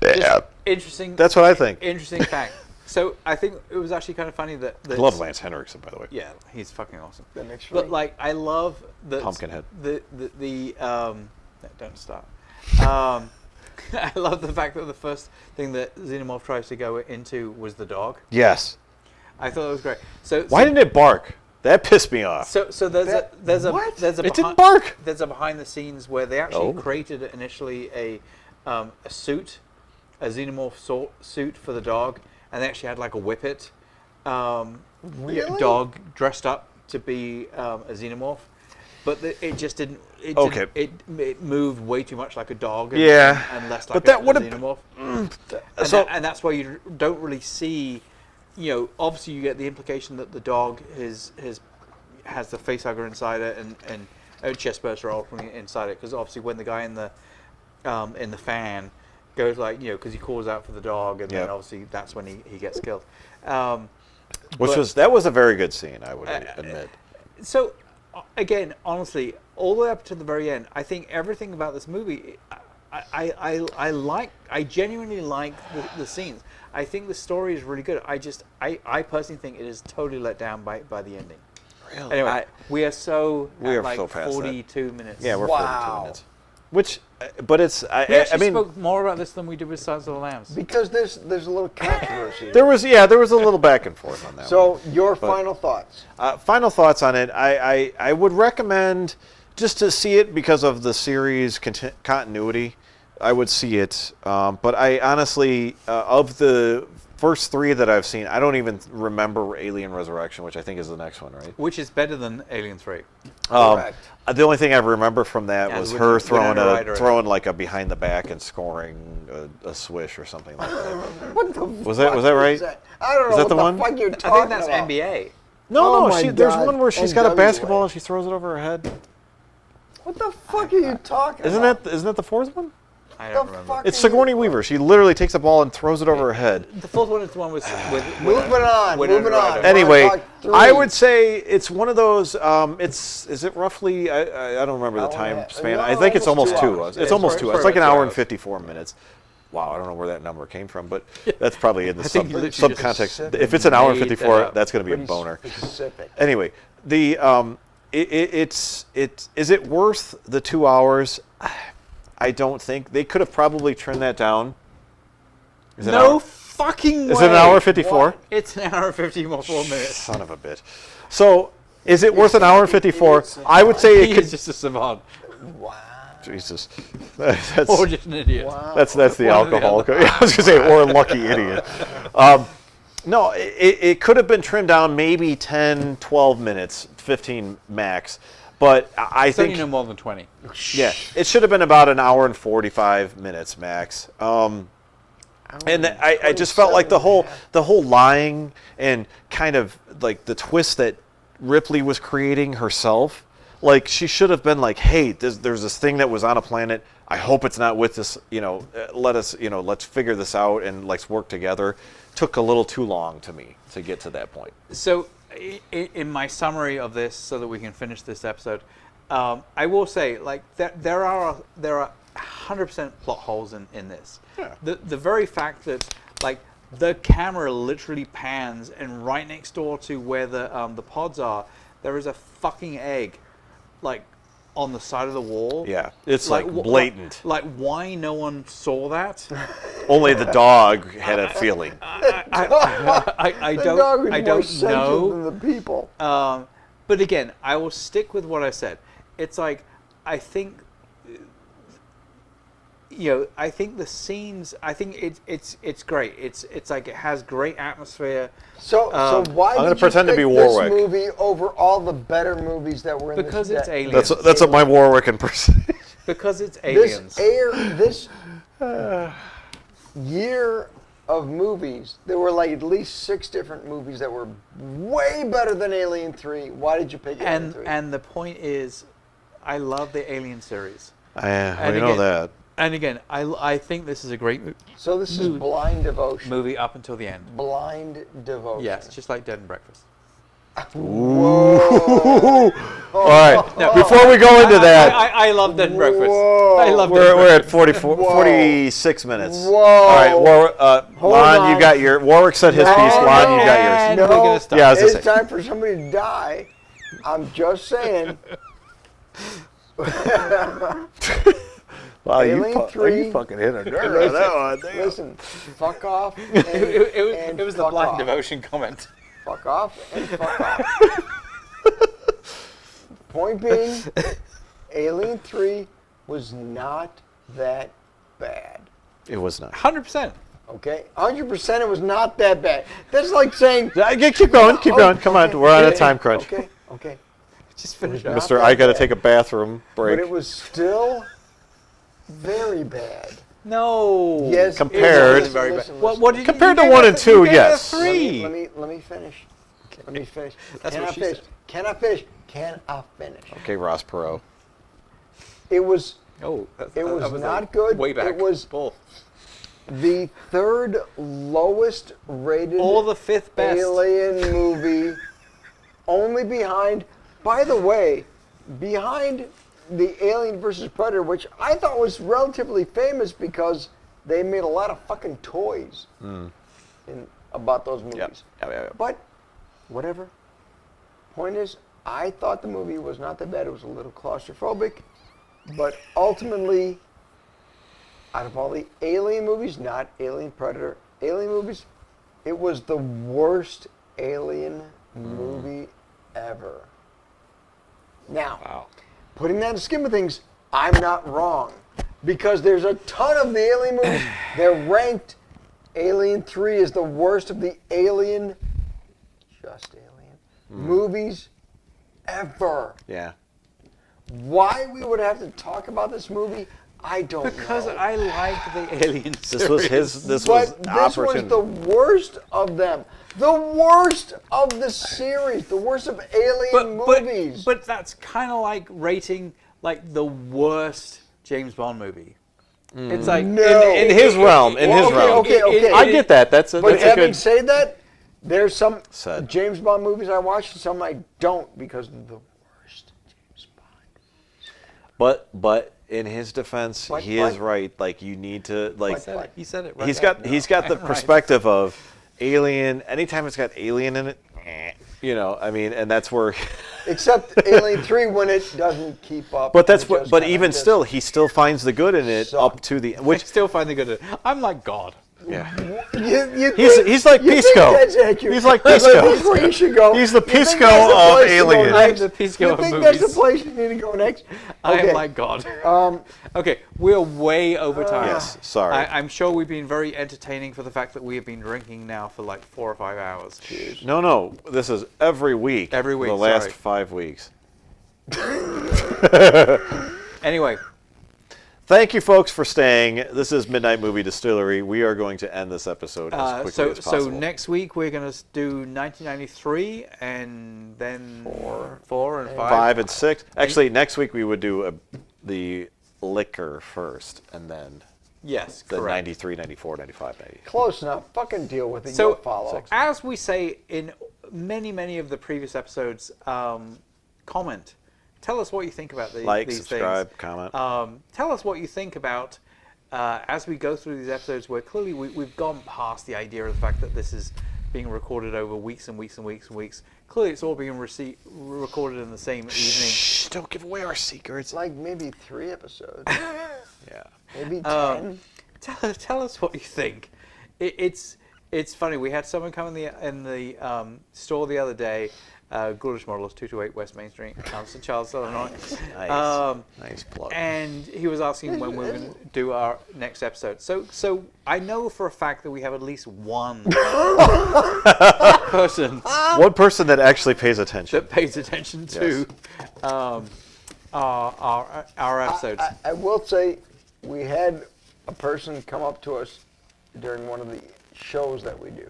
[SPEAKER 1] Yeah.
[SPEAKER 2] interesting.
[SPEAKER 1] That's what I think.
[SPEAKER 2] Interesting fact. So I think it was actually kind of funny that
[SPEAKER 1] I love Lance Henriksen, by the way.
[SPEAKER 2] Yeah, he's fucking awesome.
[SPEAKER 3] That makes
[SPEAKER 2] But
[SPEAKER 3] me-
[SPEAKER 2] like, I love the
[SPEAKER 1] Pumpkinhead.
[SPEAKER 2] Don't start. I love the fact that the first thing that Xenomorph tries to go into was the dog.
[SPEAKER 1] Yes.
[SPEAKER 2] I thought it was great. So
[SPEAKER 1] Why didn't it bark? That pissed me off.
[SPEAKER 2] So there's a
[SPEAKER 3] What?
[SPEAKER 1] It didn't bark.
[SPEAKER 2] There's a behind the scenes where they actually
[SPEAKER 1] Oh.
[SPEAKER 2] created initially a suit, a xenomorph suit for the dog, and they actually had like a whippet
[SPEAKER 3] Really?
[SPEAKER 2] dog dressed up to be a xenomorph, but it just didn't. It
[SPEAKER 1] Okay.
[SPEAKER 2] Didn't, it moved way too much like a dog. And,
[SPEAKER 1] Yeah.
[SPEAKER 2] and less like
[SPEAKER 1] But that
[SPEAKER 2] a
[SPEAKER 1] would've-
[SPEAKER 2] xenomorph. And that's why you don't really see. Obviously you get the implication that the dog has the facehugger inside it and chest burster ultimately inside it, because obviously when the guy in the fan goes like, because he calls out for the dog, and then
[SPEAKER 1] Yep.
[SPEAKER 2] obviously that's when he gets killed.
[SPEAKER 1] That was a very good scene, I would admit.
[SPEAKER 2] So again, honestly, all the way up to the very end, I think everything about this movie, I genuinely like the scenes. I think the story is really good. I personally think it is totally let down by the ending.
[SPEAKER 1] Really?
[SPEAKER 2] Anyway, we are so
[SPEAKER 1] We
[SPEAKER 2] at
[SPEAKER 1] are
[SPEAKER 2] like
[SPEAKER 1] so past that.
[SPEAKER 2] 42 minutes.
[SPEAKER 1] Yeah, we're
[SPEAKER 3] Wow.
[SPEAKER 1] 42 minutes. Which, but it's,
[SPEAKER 2] We
[SPEAKER 1] I
[SPEAKER 2] actually
[SPEAKER 1] mean,
[SPEAKER 2] spoke more about this than we did with Silence of the Lambs.
[SPEAKER 3] Because there's a little controversy.
[SPEAKER 1] there was a little back and forth on that one.
[SPEAKER 3] So your final thoughts?
[SPEAKER 1] Final thoughts on it. I would recommend just to see it because of the series continuity. I would see it. But I honestly, of the first three that I've seen, I don't even remember Alien Resurrection, which I think is the next one, right?
[SPEAKER 2] Which is better than Alien 3.
[SPEAKER 3] Correct.
[SPEAKER 1] The only thing I remember from that
[SPEAKER 2] Yeah,
[SPEAKER 1] was
[SPEAKER 2] with
[SPEAKER 1] her
[SPEAKER 2] Winona Ryder.
[SPEAKER 1] throwing like a behind the back and scoring a swish or something like that.
[SPEAKER 3] What the
[SPEAKER 1] Was that
[SPEAKER 3] fuck
[SPEAKER 1] right?
[SPEAKER 3] is that? I don't know
[SPEAKER 1] Is that
[SPEAKER 3] what
[SPEAKER 1] the
[SPEAKER 3] the
[SPEAKER 1] one?
[SPEAKER 3] fuck you're
[SPEAKER 2] I
[SPEAKER 3] talking
[SPEAKER 2] think that's
[SPEAKER 3] about.
[SPEAKER 2] NBA.
[SPEAKER 3] Oh
[SPEAKER 1] No,
[SPEAKER 3] my
[SPEAKER 1] there's
[SPEAKER 3] God.
[SPEAKER 1] one where she's got a
[SPEAKER 3] NWA.
[SPEAKER 1] basketball and she throws it over her head.
[SPEAKER 3] What the fuck are you talking
[SPEAKER 1] Isn't
[SPEAKER 3] about?
[SPEAKER 1] that the fourth one?
[SPEAKER 2] I
[SPEAKER 3] The
[SPEAKER 2] don't remember.
[SPEAKER 3] fuck
[SPEAKER 1] It's
[SPEAKER 3] are you-
[SPEAKER 1] Sigourney Weaver. She literally takes the ball and throws it over her head.
[SPEAKER 2] The fourth one is the one with
[SPEAKER 3] Moving on,
[SPEAKER 2] Winona
[SPEAKER 3] moving on.
[SPEAKER 2] Ryder.
[SPEAKER 1] Anyway,
[SPEAKER 3] Talk three.
[SPEAKER 1] I would say it's one of those. Is it roughly? I don't remember the
[SPEAKER 3] Hour and a
[SPEAKER 1] time
[SPEAKER 3] half.
[SPEAKER 1] span.
[SPEAKER 3] No,
[SPEAKER 1] I think it's
[SPEAKER 3] almost
[SPEAKER 1] almost
[SPEAKER 3] 2
[SPEAKER 1] 2
[SPEAKER 3] hours.
[SPEAKER 1] hours.
[SPEAKER 2] Yeah,
[SPEAKER 1] It's almost
[SPEAKER 2] it's
[SPEAKER 1] 2
[SPEAKER 2] probably
[SPEAKER 1] hours. It's like an
[SPEAKER 2] about 2
[SPEAKER 1] hour and
[SPEAKER 2] hours.
[SPEAKER 1] 54 minutes. Wow, I don't know where that number came from, but that's probably in the
[SPEAKER 2] think you literally
[SPEAKER 1] sub
[SPEAKER 2] just
[SPEAKER 1] context.
[SPEAKER 3] said
[SPEAKER 1] If it's an hour and
[SPEAKER 2] made that
[SPEAKER 1] 54,
[SPEAKER 2] up.
[SPEAKER 1] that's going to be a
[SPEAKER 3] Pretty
[SPEAKER 1] boner.
[SPEAKER 3] specific.
[SPEAKER 1] Anyway, the is it worth the 2 hours? I don't think they could have probably turned that down. Is it an
[SPEAKER 2] No
[SPEAKER 1] hour?
[SPEAKER 2] fucking way.
[SPEAKER 1] Is it an hour and 54?
[SPEAKER 3] What?
[SPEAKER 2] It's an hour and 54 minutes.
[SPEAKER 1] Son of a bitch. So, is it worth an hour and 54? I would say it
[SPEAKER 2] He
[SPEAKER 1] could.
[SPEAKER 2] is just a savant.
[SPEAKER 3] Wow.
[SPEAKER 1] Jesus, that's
[SPEAKER 2] Or just an idiot.
[SPEAKER 3] Wow.
[SPEAKER 1] that's the
[SPEAKER 2] One or the
[SPEAKER 1] alcohol.
[SPEAKER 2] other.
[SPEAKER 1] Yeah, I was gonna say, or a lucky idiot. No, it could have been trimmed down maybe 10, 12 minutes, 15 max. But I
[SPEAKER 2] It's only
[SPEAKER 1] think,
[SPEAKER 2] no more than 20.
[SPEAKER 1] yeah, it should have been about an hour and 45 minutes max. And I just felt like the whole lying and kind of like the twist that Ripley was creating herself. Like she should have been like, hey, there's this thing that was on a planet. I hope it's not with this, let's figure this out and let's work together, took a little too long to me to get to that point.
[SPEAKER 2] So, in my summary of this, so that we can finish this episode, I will say, like, there are 100% plot holes in this.
[SPEAKER 1] Yeah.
[SPEAKER 2] The very fact that, like, the camera literally pans, and right next door to where the pods are, there is a fucking egg, like, on the side of the wall.
[SPEAKER 1] Yeah, it's like blatant.
[SPEAKER 2] Like, why no one saw that?
[SPEAKER 1] Only the dog had a feeling.
[SPEAKER 2] I don't know.
[SPEAKER 3] Than the people.
[SPEAKER 2] But again, I will stick with what I said. It's like, I think, I think the scenes, I think it's great. It's like it has great atmosphere.
[SPEAKER 3] So why
[SPEAKER 1] I'm gonna
[SPEAKER 3] did
[SPEAKER 1] pretend
[SPEAKER 3] you
[SPEAKER 1] to be
[SPEAKER 3] pick
[SPEAKER 1] Warwick.
[SPEAKER 3] this movie over all the better movies that were in
[SPEAKER 2] Because
[SPEAKER 3] this
[SPEAKER 2] it's
[SPEAKER 3] day?
[SPEAKER 2] aliens.
[SPEAKER 1] That's what my Warwick impersonation.
[SPEAKER 2] Because it's aliens.
[SPEAKER 3] This year of movies, there were like at least 6 different movies that were way better than Alien 3. Why did you pick Alien 3?
[SPEAKER 2] And the point is, I love the Alien series.
[SPEAKER 1] You know that.
[SPEAKER 2] And again, I think this is a great
[SPEAKER 3] So this is blind devotion.
[SPEAKER 2] movie up until the end.
[SPEAKER 3] Blind devotion.
[SPEAKER 2] Yes, just like Dead and Breakfast.
[SPEAKER 3] Whoa.
[SPEAKER 1] All right. Now, before we go into that,
[SPEAKER 2] I love Dead and Breakfast.
[SPEAKER 3] Whoa.
[SPEAKER 2] I love
[SPEAKER 1] we're at 46 minutes.
[SPEAKER 3] Whoa.
[SPEAKER 1] All right, Lon,
[SPEAKER 3] on.
[SPEAKER 1] you got your Warwick said his piece. Lon, you got yours.
[SPEAKER 2] And
[SPEAKER 3] No,
[SPEAKER 2] we're gonna stop.
[SPEAKER 1] Yeah, I was gonna
[SPEAKER 3] it's
[SPEAKER 1] say.
[SPEAKER 3] time for somebody to die. I'm just saying.
[SPEAKER 1] Wow,
[SPEAKER 3] Alien 3.
[SPEAKER 1] you fucking hit a nerve on that one. Damn.
[SPEAKER 3] Listen, fuck off. And,
[SPEAKER 2] It was the
[SPEAKER 3] fuck
[SPEAKER 2] blind
[SPEAKER 3] off.
[SPEAKER 2] devotion comment.
[SPEAKER 3] Fuck off and fuck off. Point being, Alien 3 was not that bad.
[SPEAKER 1] It was not.
[SPEAKER 2] 100%.
[SPEAKER 3] Okay? 100% it was not that bad. That's like saying...
[SPEAKER 1] Keep going. Keep going. Come on. We're on a time crunch.
[SPEAKER 3] Okay.
[SPEAKER 2] Just finish
[SPEAKER 3] Not
[SPEAKER 2] up.
[SPEAKER 1] Mister,
[SPEAKER 3] that
[SPEAKER 1] I got to
[SPEAKER 3] bad.
[SPEAKER 1] take a bathroom break.
[SPEAKER 3] But it was still very bad.
[SPEAKER 2] No.
[SPEAKER 3] Yes,
[SPEAKER 1] Compared-
[SPEAKER 2] It was very bad.
[SPEAKER 3] Listen,
[SPEAKER 2] What did you
[SPEAKER 1] Compared to
[SPEAKER 2] give
[SPEAKER 1] 1
[SPEAKER 2] it?
[SPEAKER 1] and 2,
[SPEAKER 2] You gave it a
[SPEAKER 1] yes.
[SPEAKER 2] 3.
[SPEAKER 3] Let me finish. Let me finish.
[SPEAKER 2] That's
[SPEAKER 3] Can
[SPEAKER 2] what
[SPEAKER 3] I
[SPEAKER 2] she
[SPEAKER 3] finish?
[SPEAKER 2] said.
[SPEAKER 3] Can I finish? Can I finish?
[SPEAKER 1] Okay, Ross Perot.
[SPEAKER 3] It was
[SPEAKER 2] Oh,
[SPEAKER 3] it was not good.
[SPEAKER 2] Way back.
[SPEAKER 3] It was
[SPEAKER 2] Bull.
[SPEAKER 3] the 3rd lowest rated
[SPEAKER 2] Or the 5th best.
[SPEAKER 3] Alien movie, only behind, by the way, behind the Alien versus Predator, which I thought was relatively famous because they made a lot of fucking toys about those movies.
[SPEAKER 1] Yep.
[SPEAKER 3] But whatever. Point is, I thought the movie was not that bad. It was a little claustrophobic, but ultimately, out of all the Alien movies, not Alien Predator, Alien movies, it was the worst Alien movie ever. Now, putting that in the scheme of things, I'm not wrong. Because there's a ton of the Alien movies. They're ranked. Alien 3 is the worst of the Alien, just Alien, movies ever.
[SPEAKER 1] Yeah.
[SPEAKER 3] Why we would have to talk about this movie, I don't
[SPEAKER 2] Because
[SPEAKER 3] know.
[SPEAKER 2] I like the Alien series.
[SPEAKER 1] This was his. This was
[SPEAKER 3] But this
[SPEAKER 1] opportunity.
[SPEAKER 3] was the worst of them. The worst of the series. The worst of Alien movies.
[SPEAKER 2] But that's kind of like rating like the worst James Bond movie. It's like
[SPEAKER 3] No.
[SPEAKER 1] in his realm. In his realm.
[SPEAKER 3] Okay.
[SPEAKER 1] I get that. That's a
[SPEAKER 3] But having
[SPEAKER 1] good.
[SPEAKER 3] said that, there's some
[SPEAKER 1] Said.
[SPEAKER 3] James Bond movies I watch and some I don't because of the worst James Bond.
[SPEAKER 1] But in his defense,
[SPEAKER 3] But-
[SPEAKER 1] he is right. Like you need to like.
[SPEAKER 3] But-
[SPEAKER 2] he said it right.
[SPEAKER 1] He's got the
[SPEAKER 2] Right.
[SPEAKER 1] perspective of Alien. Anytime it's got Alien in it, I mean, and that's where.
[SPEAKER 3] Except Alien 3 when it doesn't keep up.
[SPEAKER 1] But that's
[SPEAKER 3] It
[SPEAKER 1] what.
[SPEAKER 3] just
[SPEAKER 1] But
[SPEAKER 3] kinda
[SPEAKER 1] even
[SPEAKER 3] just
[SPEAKER 1] still, he still finds the good in it
[SPEAKER 3] sucked.
[SPEAKER 1] up to the
[SPEAKER 2] I
[SPEAKER 1] which.
[SPEAKER 2] still find the good in it. I'm like God.
[SPEAKER 1] Yeah.
[SPEAKER 3] You
[SPEAKER 1] He's like
[SPEAKER 3] you think
[SPEAKER 1] Pisco.
[SPEAKER 3] that's accurate.
[SPEAKER 1] He's like
[SPEAKER 3] That's
[SPEAKER 1] Pisco.
[SPEAKER 3] where you should go.
[SPEAKER 1] He's the
[SPEAKER 3] You think
[SPEAKER 1] Pisco
[SPEAKER 3] that's the
[SPEAKER 1] of
[SPEAKER 3] place to go
[SPEAKER 1] Alien.
[SPEAKER 3] next?
[SPEAKER 2] I'm the Pisco
[SPEAKER 3] you
[SPEAKER 2] of
[SPEAKER 3] think that's
[SPEAKER 2] movies.
[SPEAKER 3] the place you need to go next?
[SPEAKER 2] I
[SPEAKER 3] Okay.
[SPEAKER 2] am like God. Okay, we're way over time.
[SPEAKER 1] Yes, sorry.
[SPEAKER 2] I'm sure we've been very entertaining for the fact that we have been drinking now for like 4 or 5 hours.
[SPEAKER 1] No. This is every week.
[SPEAKER 2] Every week,
[SPEAKER 1] For the last
[SPEAKER 2] sorry.
[SPEAKER 1] 5 weeks.
[SPEAKER 2] Anyway,
[SPEAKER 1] Thank you, folks, for staying. This is Midnight Movie Distillery. We are going to end this episode as quickly as possible.
[SPEAKER 2] so next week we're going to do 1993 and then 4 and 5.
[SPEAKER 1] 5 and 6. Actually, next week we would do the liquor first, and then
[SPEAKER 2] Yes,
[SPEAKER 1] the
[SPEAKER 2] correct.
[SPEAKER 1] 93, 94, 95, 90.
[SPEAKER 3] Close enough. Fucking deal with it.
[SPEAKER 2] So,
[SPEAKER 3] You'll follow.
[SPEAKER 2] as we say in many of the previous episodes, comment. Tell us what you think about
[SPEAKER 1] Like,
[SPEAKER 2] these
[SPEAKER 1] subscribe,
[SPEAKER 2] things.
[SPEAKER 1] comment.
[SPEAKER 2] Tell us what you think about as we go through these episodes where clearly we've gone past the idea of the fact that this is being recorded over weeks and weeks and weeks and weeks. Clearly it's all being recorded in the same evening.
[SPEAKER 1] Shh, don't give away our secrets.
[SPEAKER 3] Like maybe 3 episodes.
[SPEAKER 1] Yeah.
[SPEAKER 3] Maybe 10.
[SPEAKER 2] Tell us what you think. It's funny. We had someone come in the store the other day. Ghoulish Models, 228 West Main Street, St. Charles, Illinois.
[SPEAKER 1] Nice. Nice plug.
[SPEAKER 2] And he was asking when we were going to do our next episode. So I know for a fact that we have at least one person
[SPEAKER 1] One person that actually pays attention.
[SPEAKER 2] that pays attention to our episodes.
[SPEAKER 3] I will say we had a person come up to us during one of the shows that we do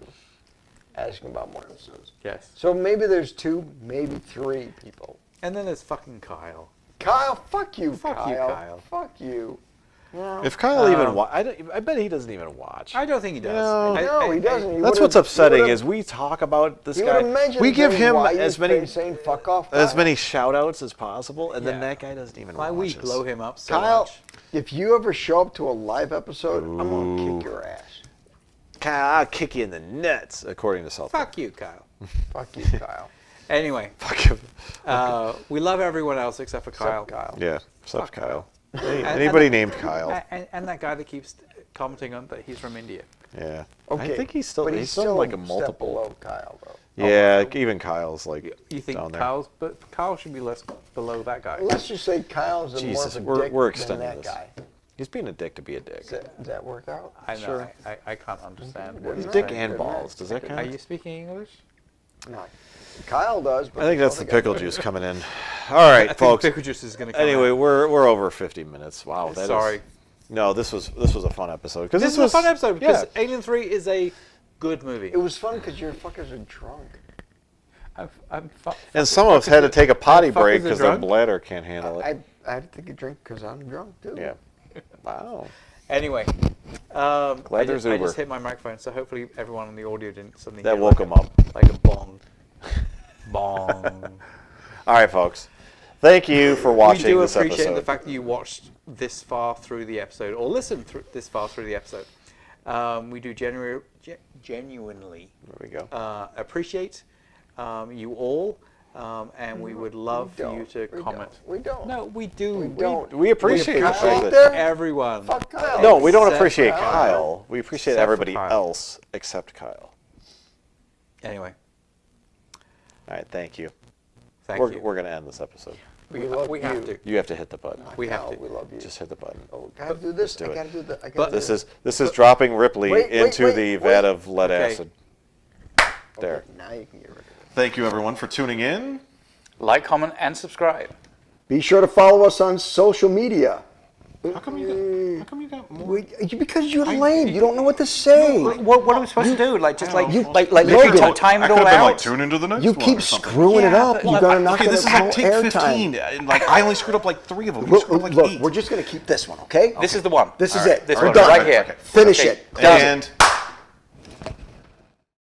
[SPEAKER 3] asking about more episodes.
[SPEAKER 2] Yes.
[SPEAKER 3] So maybe there's 2, maybe 3 people.
[SPEAKER 2] And then there's fucking Kyle.
[SPEAKER 3] Kyle, fuck you,
[SPEAKER 2] Fuck
[SPEAKER 3] Kyle.
[SPEAKER 2] you, Kyle.
[SPEAKER 3] Fuck you. No,
[SPEAKER 1] If Kyle even I bet he doesn't even watch.
[SPEAKER 2] I don't think he does.
[SPEAKER 3] no, he doesn't. He
[SPEAKER 1] That's
[SPEAKER 3] would've-
[SPEAKER 1] what's
[SPEAKER 3] he
[SPEAKER 1] upsetting
[SPEAKER 3] would've-
[SPEAKER 1] is we talk about this
[SPEAKER 3] he
[SPEAKER 1] guy.
[SPEAKER 3] would've mentioned
[SPEAKER 1] We give
[SPEAKER 3] to
[SPEAKER 1] him
[SPEAKER 3] why
[SPEAKER 1] as
[SPEAKER 3] he's
[SPEAKER 1] many
[SPEAKER 3] saying fuck off, Kyle.
[SPEAKER 1] shout outs as possible, and then
[SPEAKER 2] Yeah.
[SPEAKER 1] that guy doesn't even
[SPEAKER 2] Why
[SPEAKER 1] watch
[SPEAKER 2] we
[SPEAKER 1] us.
[SPEAKER 2] blow him up so
[SPEAKER 3] Kyle,
[SPEAKER 2] much.
[SPEAKER 3] if you ever show up to a live episode, I'm gonna kick your ass.
[SPEAKER 1] Kyle, I'll kick you in the nuts, according to South Park.
[SPEAKER 2] Fuck you, Kyle.
[SPEAKER 3] Fuck you, Kyle.
[SPEAKER 2] Anyway,
[SPEAKER 1] Fuck him.
[SPEAKER 2] we love everyone else except for Kyle.
[SPEAKER 3] Except Kyle.
[SPEAKER 1] Yeah, except Kyle.
[SPEAKER 2] And-
[SPEAKER 1] Anybody
[SPEAKER 2] and-
[SPEAKER 1] named Kyle.
[SPEAKER 2] And that guy that keeps commenting on that he's from India.
[SPEAKER 1] Yeah.
[SPEAKER 3] Okay.
[SPEAKER 1] I think he's still
[SPEAKER 3] but
[SPEAKER 1] he's still like a
[SPEAKER 3] step
[SPEAKER 1] multiple.
[SPEAKER 3] below Kyle, though.
[SPEAKER 1] Yeah, even Kyle's like
[SPEAKER 2] You think
[SPEAKER 1] down there.
[SPEAKER 2] but Kyle should be less below that guy.
[SPEAKER 3] Let's just say Kyle's a
[SPEAKER 1] Jesus,
[SPEAKER 3] more of a dick
[SPEAKER 1] we're
[SPEAKER 3] than
[SPEAKER 1] extending
[SPEAKER 3] that
[SPEAKER 1] this.
[SPEAKER 3] guy.
[SPEAKER 1] He's being a dick to be a dick.
[SPEAKER 3] Does that work out?
[SPEAKER 2] I know.
[SPEAKER 1] Sure.
[SPEAKER 2] I can't understand.
[SPEAKER 3] Good
[SPEAKER 2] what
[SPEAKER 3] night.
[SPEAKER 2] you're
[SPEAKER 1] Dick
[SPEAKER 2] saying.
[SPEAKER 1] and balls. Does that
[SPEAKER 2] Are
[SPEAKER 1] count?
[SPEAKER 2] you speaking English?
[SPEAKER 3] No. Kyle does. But
[SPEAKER 1] I think that's the
[SPEAKER 3] other guy
[SPEAKER 1] pickle
[SPEAKER 3] doesn't.
[SPEAKER 1] juice coming in. All right,
[SPEAKER 2] I think
[SPEAKER 1] folks.
[SPEAKER 2] pickle juice is going to come
[SPEAKER 1] Anyway,
[SPEAKER 2] out.
[SPEAKER 1] we're over 50 minutes. Wow, that is.
[SPEAKER 2] Sorry.
[SPEAKER 1] No, this was a fun episode because
[SPEAKER 2] This was a fun episode because
[SPEAKER 1] Yeah.
[SPEAKER 2] Alien 3 is a good movie.
[SPEAKER 3] It was fun because your fuckers are drunk.
[SPEAKER 1] And some of us had to take a potty
[SPEAKER 2] fuck
[SPEAKER 1] break
[SPEAKER 2] is it
[SPEAKER 1] because their
[SPEAKER 2] drunk?
[SPEAKER 1] bladder can't handle it.
[SPEAKER 3] I had to take a drink because I'm drunk too.
[SPEAKER 1] Yeah. Wow.
[SPEAKER 2] Anyway,
[SPEAKER 1] Glad
[SPEAKER 2] I
[SPEAKER 1] there's
[SPEAKER 2] just
[SPEAKER 1] Uber.
[SPEAKER 2] hit my microphone, so hopefully everyone on the audio didn't suddenly
[SPEAKER 1] That
[SPEAKER 2] hear
[SPEAKER 1] woke
[SPEAKER 2] like
[SPEAKER 1] them up.
[SPEAKER 2] like a bong. Bong.
[SPEAKER 1] All right, folks. Thank you for
[SPEAKER 2] We
[SPEAKER 1] watching
[SPEAKER 2] do
[SPEAKER 1] this
[SPEAKER 2] appreciate
[SPEAKER 1] episode.
[SPEAKER 2] the fact that you watched this far through the episode or listened this far through the episode. We do genuinely
[SPEAKER 1] There we go.
[SPEAKER 2] appreciate you all, and we would love for you to comment.
[SPEAKER 3] We don't.
[SPEAKER 2] No, we do.
[SPEAKER 3] We don't.
[SPEAKER 1] We appreciate the
[SPEAKER 3] Kyle
[SPEAKER 1] fact
[SPEAKER 3] out
[SPEAKER 1] that.
[SPEAKER 3] there?
[SPEAKER 2] Everyone.
[SPEAKER 3] Fuck Kyle.
[SPEAKER 1] No, we don't
[SPEAKER 2] Except
[SPEAKER 1] appreciate
[SPEAKER 3] Kyle.
[SPEAKER 1] Kyle. We appreciate
[SPEAKER 2] Except for
[SPEAKER 1] everybody
[SPEAKER 2] Kyle.
[SPEAKER 1] else except Kyle.
[SPEAKER 2] Anyway,
[SPEAKER 1] All right, thank you.
[SPEAKER 2] thank
[SPEAKER 1] we're
[SPEAKER 2] you.
[SPEAKER 1] We're going to end this episode.
[SPEAKER 3] We love
[SPEAKER 2] we have
[SPEAKER 3] you.
[SPEAKER 2] to.
[SPEAKER 1] You have to hit the button.
[SPEAKER 2] We have
[SPEAKER 3] Kyle,
[SPEAKER 2] to.
[SPEAKER 3] We love you.
[SPEAKER 1] Just hit the button.
[SPEAKER 3] Oh, gotta do this.
[SPEAKER 1] do
[SPEAKER 3] I
[SPEAKER 1] it.
[SPEAKER 3] gotta do that. I gotta
[SPEAKER 2] But
[SPEAKER 3] do
[SPEAKER 1] This is dropping Ripley
[SPEAKER 3] Wait,
[SPEAKER 1] into the vat of lead
[SPEAKER 2] Okay.
[SPEAKER 1] acid. There.
[SPEAKER 3] Okay, now you can get rid of it.
[SPEAKER 1] Thank you, everyone, for tuning in.
[SPEAKER 2] Like, comment, and subscribe.
[SPEAKER 3] Be sure to follow us on social media.
[SPEAKER 1] How come you got more?
[SPEAKER 3] Because you're lame. You don't know what to say.
[SPEAKER 2] What are we supposed to do? Like, just like
[SPEAKER 3] You-
[SPEAKER 2] like
[SPEAKER 3] Logan,
[SPEAKER 2] time it
[SPEAKER 1] I could
[SPEAKER 2] all
[SPEAKER 1] have been like,
[SPEAKER 2] out.
[SPEAKER 1] tune into the next
[SPEAKER 3] You
[SPEAKER 1] one
[SPEAKER 3] keep
[SPEAKER 1] or something.
[SPEAKER 3] screwing it
[SPEAKER 2] Yeah,
[SPEAKER 3] up.
[SPEAKER 2] but
[SPEAKER 3] You're gonna knock
[SPEAKER 1] Okay,
[SPEAKER 3] it
[SPEAKER 1] this is
[SPEAKER 3] out
[SPEAKER 1] like take
[SPEAKER 3] airtime.
[SPEAKER 1] 15. And like I only screwed up like 3 of them. You
[SPEAKER 3] Look,
[SPEAKER 1] screwed up like
[SPEAKER 3] look,
[SPEAKER 1] 8.
[SPEAKER 3] we're just gonna keep this one, okay?
[SPEAKER 2] This is the one.
[SPEAKER 3] This is
[SPEAKER 1] All right.
[SPEAKER 3] it.
[SPEAKER 2] This
[SPEAKER 3] We're
[SPEAKER 2] one
[SPEAKER 3] done.
[SPEAKER 2] right here.
[SPEAKER 1] Okay.
[SPEAKER 3] Finish
[SPEAKER 2] Okay.
[SPEAKER 3] it. Done.
[SPEAKER 1] And